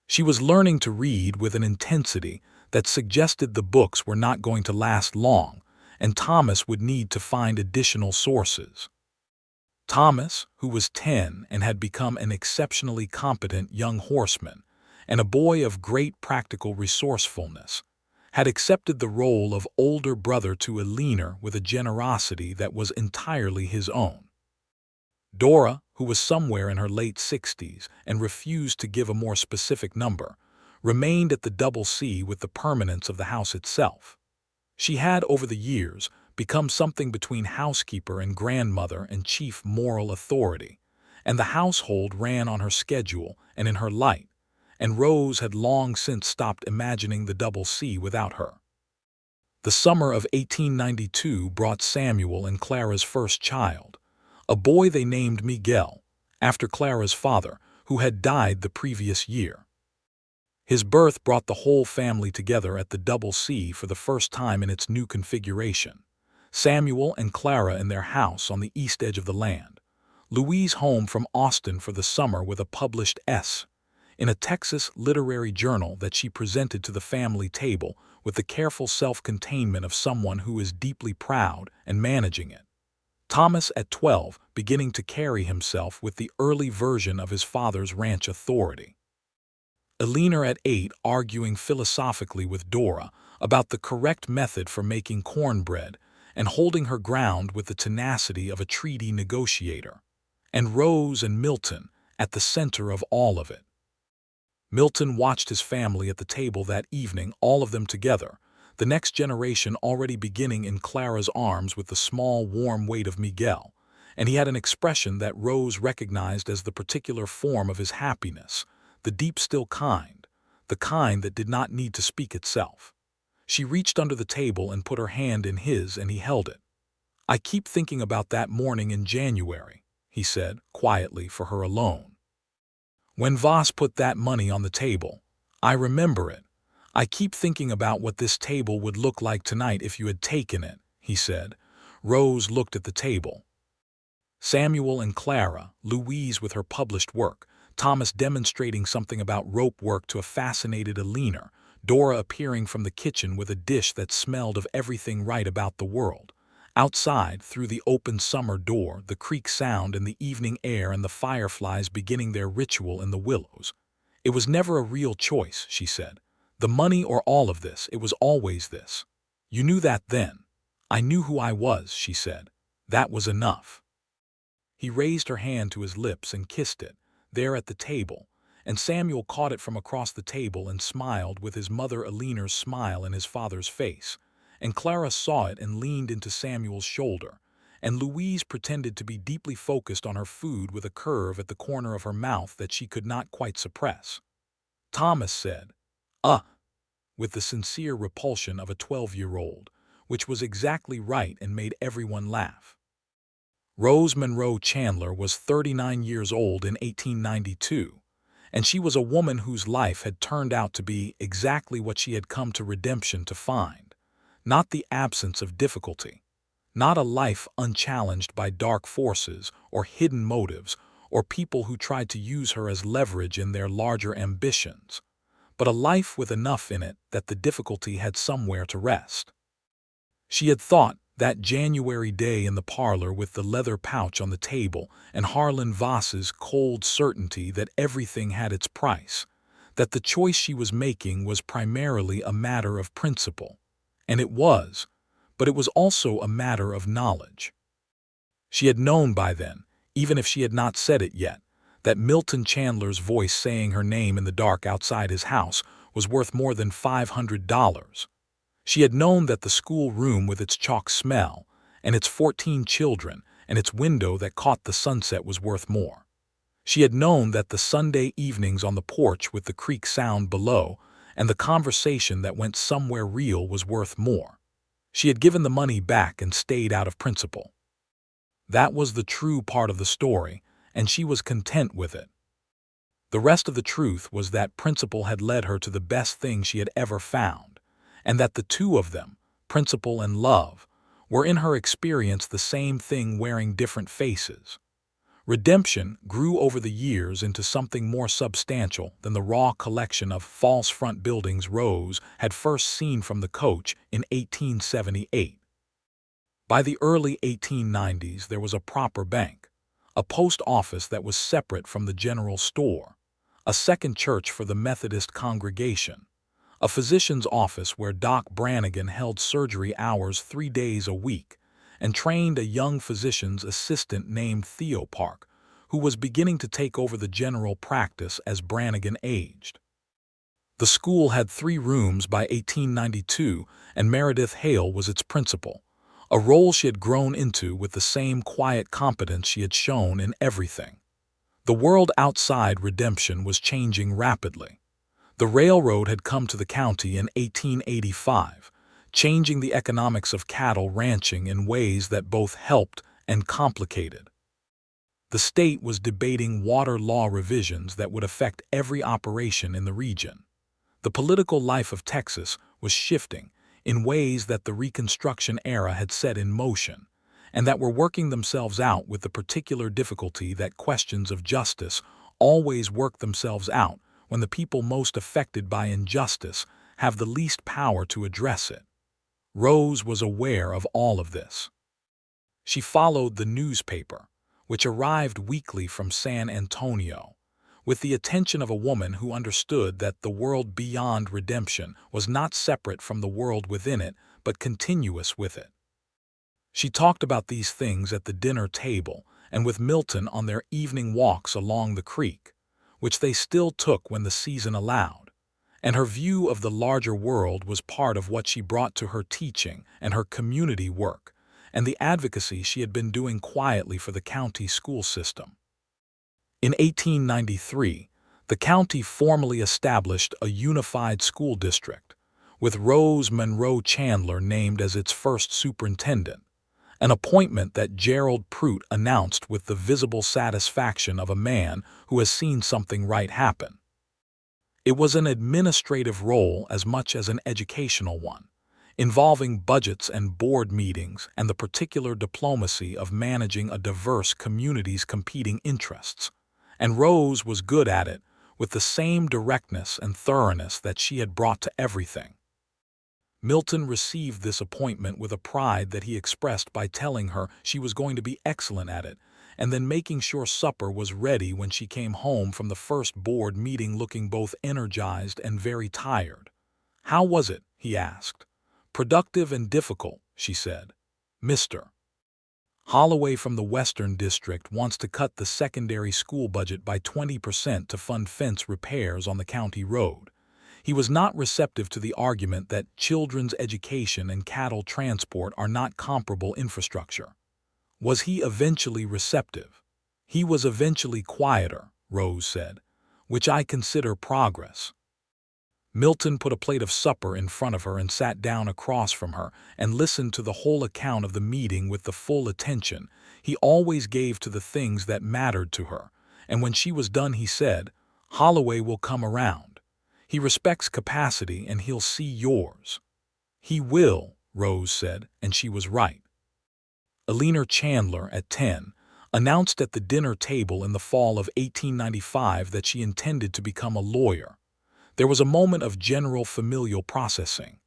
She was learning to read with an intensity that suggested the books were not going to last long, and Thomas would need to find additional sources. Thomas, who was 10 and had become an exceptionally competent young horseman, and a boy of great practical resourcefulness, had accepted the role of older brother to Eleanor with a generosity that was entirely his own. Dora, who was somewhere in her late 60s and refused to give a more specific number, remained at the Double C with the permanence of the house itself. She had, over the years, become something between housekeeper and grandmother and chief moral authority, and the household ran on her schedule and in her light, and Rose had long since stopped imagining the Double C without her. The summer of 1892 brought Samuel and Clara's first child, a boy they named Miguel, after Clara's father, who had died the previous year. His birth brought the whole family together at the Double C for the first time in its new configuration. Samuel and Clara in their house on the east edge of the land, Louise home from Austin for the summer with a published S in a Texas literary journal that she presented to the family table with the careful self-containment of someone who is deeply proud and managing it. Thomas at 12 beginning to carry himself with the early version of his father's ranch authority. Eleanor at 8 arguing philosophically with Dora about the correct method for making cornbread and holding her ground with the tenacity of a treaty negotiator, and Rose and Milton at the center of all of it. Milton watched his family at the table that evening, all of them together, the next generation already beginning in Clara's arms with the small, warm weight of Miguel, and he had an expression that Rose recognized as the particular form of his happiness, the deep, still kind, the kind that did not need to speak itself. She reached under the table and put her hand in his, and he held it. "I keep thinking about that morning in January," he said, quietly for her alone. "When Voss put that money on the table, I remember it. I keep thinking about what this table would look like tonight if you had taken it," he said. Rose looked at the table. Samuel and Clara, Louise with her published work, Thomas demonstrating something about rope work to a fascinated Eleanor, Dora appearing from the kitchen with a dish that smelled of everything right about the world. Outside, through the open summer door, the creek sound in the evening air and the fireflies beginning their ritual in the willows. "It was never a real choice," she said. "The money or all of this, it was always this. You knew that then. I knew who I was," she said. "That was enough." He raised her hand to his lips and kissed it, there at the table, and Samuel caught it from across the table and smiled with his mother Eleanor's smile in his father's face, and Clara saw it and leaned into Samuel's shoulder, and Louise pretended to be deeply focused on her food with a curve at the corner of her mouth that she could not quite suppress. Thomas said, with the sincere repulsion of a 12-year-old, which was exactly right and made everyone laugh. Rose Monroe Chandler was 39 years old in 1892, and she was a woman whose life had turned out to be exactly what she had come to Redemption to find, not the absence of difficulty, not a life unchallenged by dark forces or hidden motives or people who tried to use her as leverage in their larger ambitions, but a life with enough in it that the difficulty had somewhere to rest. She had thought, that January day in the parlor with the leather pouch on the table and Harlan Voss's cold certainty that everything had its price, that the choice she was making was primarily a matter of principle. And it was, but it was also a matter of knowledge. She had known by then, even if she had not said it yet, that Milton Chandler's voice saying her name in the dark outside his house was worth more than $500. She had known that the school room with its chalk smell, and its 14 children, and its window that caught the sunset was worth more. She had known that the Sunday evenings on the porch with the creek sound below, and the conversation that went somewhere real was worth more. She had given the money back and stayed out of principle. That was the true part of the story, and she was content with it. The rest of the truth was that principle had led her to the best thing she had ever found, and that the two of them, principle and love, were in her experience the same thing wearing different faces. Redemption grew over the years into something more substantial than the raw collection of false front buildings Rose had first seen from the coach in 1878. By the early 1890s, there was a proper bank, a post office that was separate from the general store, a second church for the Methodist congregation, a physician's office where Doc Brannigan held surgery hours 3 days a week, and trained a young physician's assistant named Theo Park, who was beginning to take over the general practice as Brannigan aged. The school had 3 rooms by 1892, and Meredith Hale was its principal, a role she had grown into with the same quiet competence she had shown in everything. The world outside Redemption was changing rapidly. The railroad had come to the county in 1885, changing the economics of cattle ranching in ways that both helped and complicated. The state was debating water law revisions that would affect every operation in the region. The political life of Texas was shifting in ways that the Reconstruction era had set in motion, and that were working themselves out with the particular difficulty that questions of justice always work themselves out when the people most affected by injustice have the least power to address it. Rose was aware of all of this. She followed the newspaper, which arrived weekly from San Antonio, with the attention of a woman who understood that the world beyond Redemption was not separate from the world within it, but continuous with it. She talked about these things at the dinner table and with Milton on their evening walks along the creek, which they still took when the season allowed, and her view of the larger world was part of what she brought to her teaching and her community work, and the advocacy she had been doing quietly for the county school system. In 1893, the county formally established a unified school district, with Rose Monroe Chandler named as its first superintendent, an appointment that Gerald Prout announced with the visible satisfaction of a man who has seen something right happen. It was an administrative role as much as an educational one, involving budgets and board meetings and the particular diplomacy of managing a diverse community's competing interests, and Rose was good at it with the same directness and thoroughness that she had brought to everything. Milton received this appointment with a pride that he expressed by telling her she was going to be excellent at it, and then making sure supper was ready when she came home from the first board meeting looking both energized and very tired. "How was it?" he asked. "Productive and difficult," she said. "Mr. Holloway from the Western District wants to cut the secondary school budget by 20% to fund fence repairs on the county road. He was not receptive to the argument that children's education and cattle transport are not comparable infrastructure. Was he eventually receptive? He was eventually quieter, Rose said, which I consider progress. Milton put a plate of supper in front of her and sat down across from her and listened to the whole account of the meeting with the full attention he always gave to the things that mattered to her, and when she was done he said, "Holloway will come around. He respects capacity and he'll see yours." "He will," Rose said, and she was right. Milton Chandler, at 10, announced at the dinner table in the fall of 1895 that she intended to become a lawyer. There was a moment of general familial processing.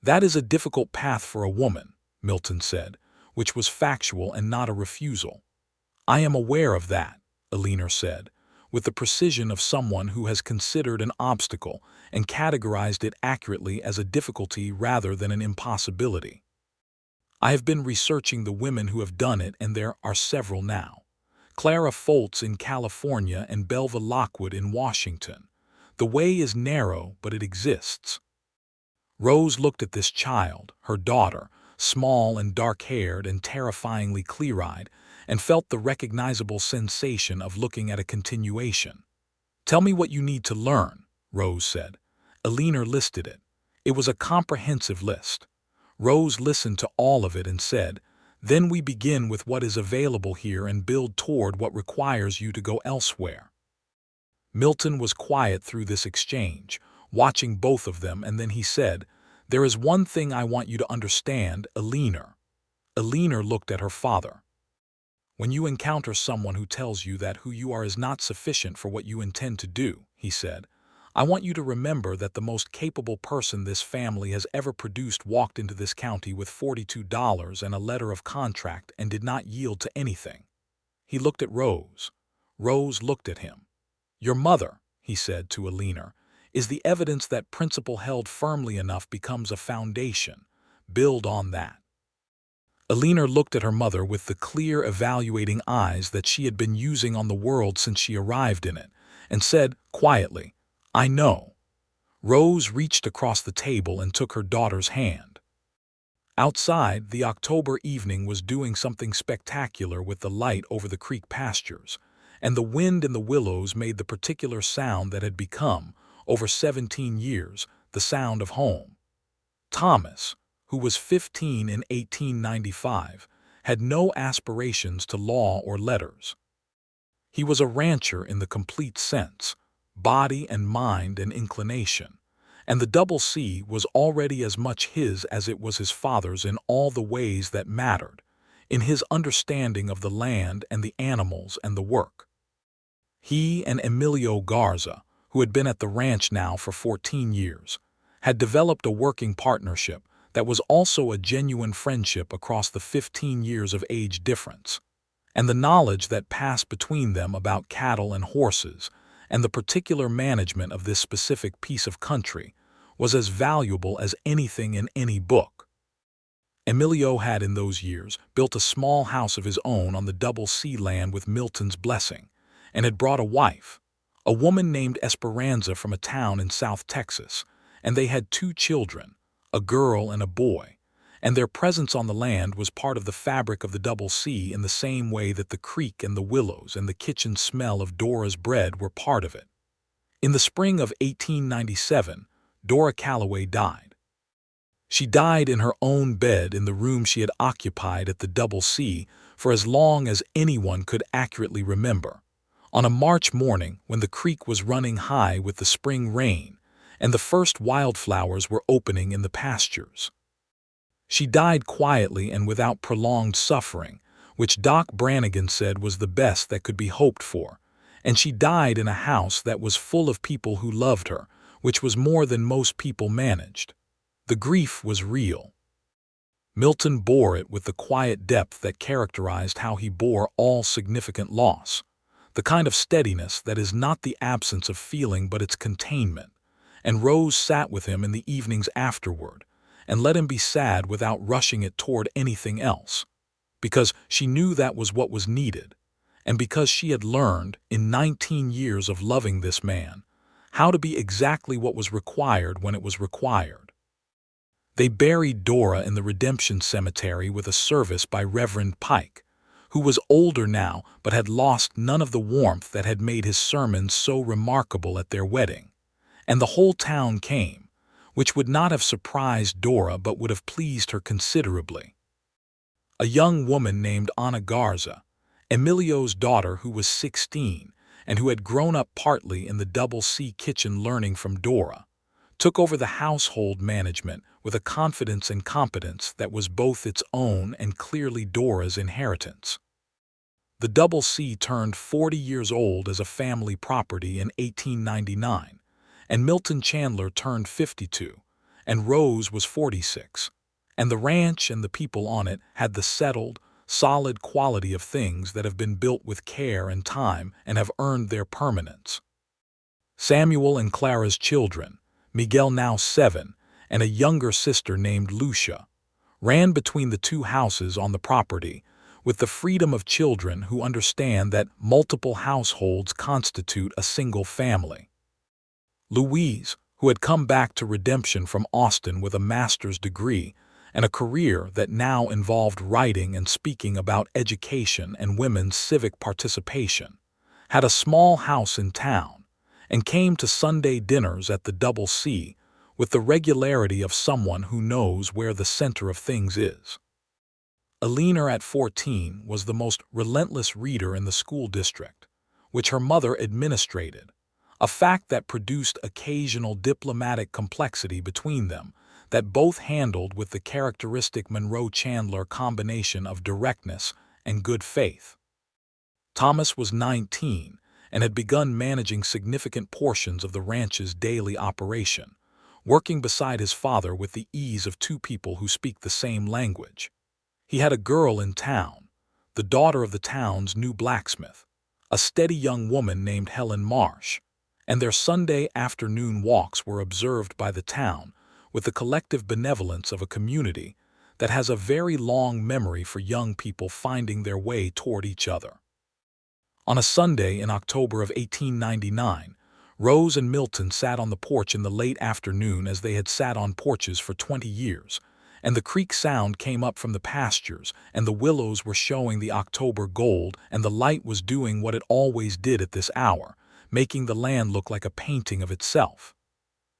"That is a difficult path for a woman," Milton said, which was factual and not a refusal. "I am aware of that," Milton said, with the precision of someone who has considered an obstacle and categorized it accurately as a difficulty rather than an impossibility. I have been researching the women who have done it, and there are several now. Clara Foltz in California and Belva Lockwood in Washington. The way is narrow, but it exists. Rose looked at this child, her daughter, small and dark-haired and terrifyingly clear-eyed, and felt the recognizable sensation of looking at a continuation. "Tell me what you need to learn," Rose said. Eleanor listed it. It was a comprehensive list. Rose listened to all of it and said, "Then we begin with what is available here and build toward what requires you to go elsewhere." Milton was quiet through this exchange, watching both of them, and then he said, "There is one thing I want you to understand, Eleanor." Eleanor looked at her father. "When you encounter someone who tells you that who you are is not sufficient for what you intend to do," he said, "I want you to remember that the most capable person this family has ever produced walked into this county with $42 and a letter of contract and did not yield to anything." He looked at Rose. Rose looked at him. "Your mother," he said to Eleanor, "is the evidence that principle held firmly enough becomes a foundation. Build on that." Eleanor looked at her mother with the clear, evaluating eyes that she had been using on the world since she arrived in it, and said quietly, "I know." Rose reached across the table and took her daughter's hand. Outside, the October evening was doing something spectacular with the light over the creek pastures, and the wind in the willows made the particular sound that had become, over 17 years, the sound of home. Thomas, who was 15 in 1895, had no aspirations to law or letters. He was a rancher in the complete sense, body and mind and inclination, and the Double C was already as much his as it was his father's in all the ways that mattered, in his understanding of the land and the animals and the work. He and Emilio Garza, who had been at the ranch now for 14 years, had developed a working partnership that was also a genuine friendship across the 15 years of age difference, and the knowledge that passed between them about cattle and horses and the particular management of this specific piece of country was as valuable as anything in any book. Emilio had in those years built a small house of his own on the Double C land with Milton's blessing, and had brought a wife, a woman named Esperanza from a town in South Texas, and they had 2 children, a girl and a boy, and their presence on the land was part of the fabric of the Double C in the same way that the creek and the willows and the kitchen smell of Dora's bread were part of it. In the spring of 1897, Dora Calloway died. She died in her own bed in the room she had occupied at the Double C for as long as anyone could accurately remember, on a March morning when the creek was running high with the spring rain and the first wildflowers were opening in the pastures. She died quietly and without prolonged suffering, which Doc Brannigan said was the best that could be hoped for, and she died in a house that was full of people who loved her, which was more than most people managed. The grief was real. Milton bore it with the quiet depth that characterized how he bore all significant loss, the kind of steadiness that is not the absence of feeling but its containment, and Rose sat with him in the evenings afterward and let him be sad without rushing it toward anything else, because she knew that was what was needed, and because she had learned, in 19 years of loving this man, how to be exactly what was required when it was required. They buried Dora in the Redemption Cemetery with a service by Reverend Pike, who was older now but had lost none of the warmth that had made his sermons so remarkable at their wedding, and the whole town came, which would not have surprised Dora but would have pleased her considerably. A young woman named Ana Garza, Emilio's daughter, who was 16 and who had grown up partly in the Double C kitchen learning from Dora, took over the household management with a confidence and competence that was both its own and clearly Dora's inheritance. The Double C turned 40 years old as a family property in 1899, and Milton Chandler turned 52, and Rose was 46, and the ranch and the people on it had the settled, solid quality of things that have been built with care and time and have earned their permanence. Samuel and Clara's children, Miguel now 7, and a younger sister named Lucia, ran between the two houses on the property, with the freedom of children who understand that multiple households constitute a single family. Louise, who had come back to redemption from Austin with a master's degree and a career that now involved writing and speaking about education and women's civic participation, had a small house in town and came to Sunday dinners at the Double C with the regularity of someone who knows where the center of things is. Alina at 14 was the most relentless reader in the school district, which her mother administrated, a fact that produced occasional diplomatic complexity between them that both handled with the characteristic Monroe Chandler combination of directness and good faith. Thomas was 19 and had begun managing significant portions of the ranch's daily operation, working beside his father with the ease of two people who speak the same language. He had a girl in town, the daughter of the town's new blacksmith, a steady young woman named Helen Marsh, and their Sunday afternoon walks were observed by the town with the collective benevolence of a community that has a very long memory for young people finding their way toward each other. On a Sunday in October of 1899, Rose and Milton sat on the porch in the late afternoon as they had sat on porches for 20 years, and the creek sound came up from the pastures, and the willows were showing the October gold, and the light was doing what it always did at this hour, making the land look like a painting of itself.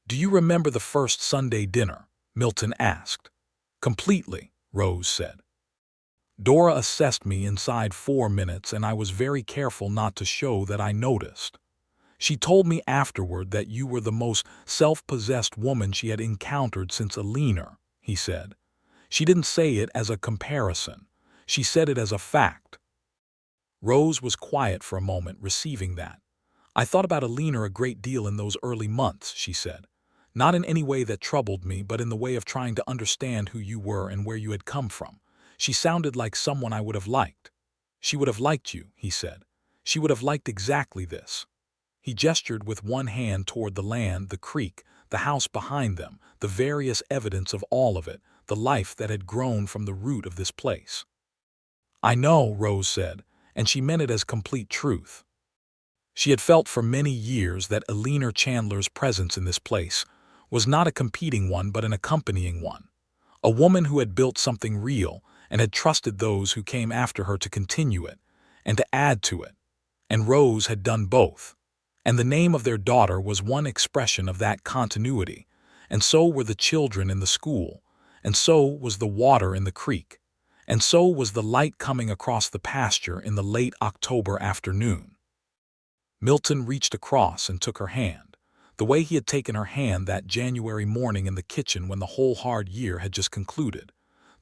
"Do you remember the first Sunday dinner?" Milton asked. "Completely," Rose said. "Dora assessed me inside 4 minutes, and I was very careful not to show that I noticed. She told me afterward that you were the most self-possessed woman she had encountered since Alina," he said. "She didn't say it as a comparison. She said it as a fact." Rose was quiet for a moment, receiving that. "I thought about Alina a great deal in those early months," she said. "Not in any way that troubled me, but in the way of trying to understand who you were and where you had come from. She sounded like someone I would have liked." "She would have liked you," he said. "She would have liked exactly this." He gestured with one hand toward the land, the creek, the house behind them, the various evidence of all of it, the life that had grown from the root of this place. "I know," Rose said, and she meant it as complete truth. She had felt for many years that Alina Chandler's presence in this place was not a competing one but an accompanying one, a woman who had built something real and had trusted those who came after her to continue it and to add to it, and Rose had done both. And the name of their daughter was one expression of that continuity, and so were the children in the school, and so was the water in the creek, and so was the light coming across the pasture in the late October afternoon. Milton reached across and took her hand, the way he had taken her hand that January morning in the kitchen when the whole hard year had just concluded,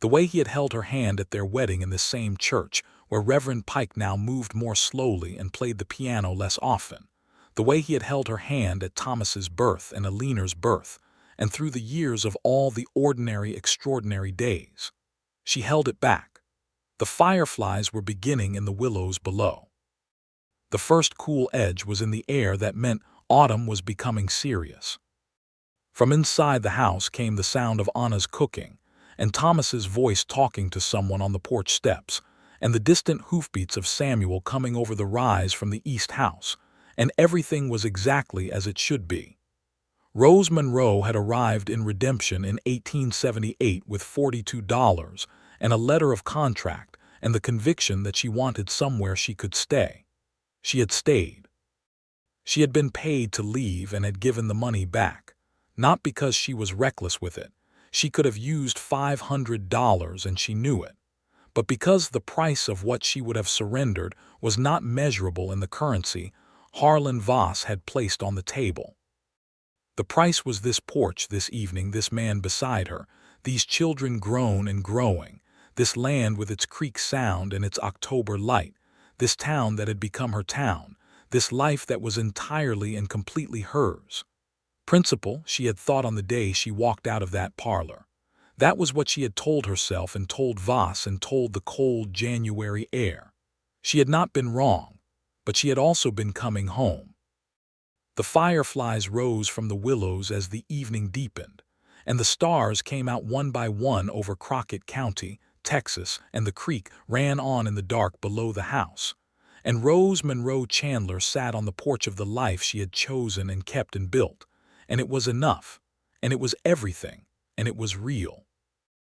the way he had held her hand at their wedding in this same church where Reverend Pike now moved more slowly and played the piano less often, the way he had held her hand at Thomas's birth and Alina's birth, and through the years of all the ordinary, extraordinary days. She held it back. The fireflies were beginning in the willows below. The first cool edge was in the air that meant autumn was becoming serious. From inside the house came the sound of Anna's cooking, and Thomas's voice talking to someone on the porch steps, and the distant hoofbeats of Samuel coming over the rise from the east house, and everything was exactly as it should be. Rose Monroe had arrived in Redemption in 1878 with $42 and a letter of contract and the conviction that she wanted somewhere she could stay. She had stayed. She had been paid to leave and had given the money back, not because she was reckless with it. She could have used $500 and she knew it, but because the price of what she would have surrendered was not measurable in the currency Harlan Voss had placed on the table. The price was this porch this evening, this man beside her, these children grown and growing, this land with its creek sound and its October light, this town that had become her town, this life that was entirely and completely hers. Principle, she had thought on the day she walked out of that parlor. That was what she had told herself and told Voss and told the cold January air. She had not been wrong, but she had also been coming home. The fireflies rose from the willows as the evening deepened, and the stars came out one by one over Crockett County, Texas, and the creek ran on in the dark below the house. And Rose Monroe Chandler sat on the porch of the life she had chosen and kept and built. And it was enough, and it was everything, and it was real.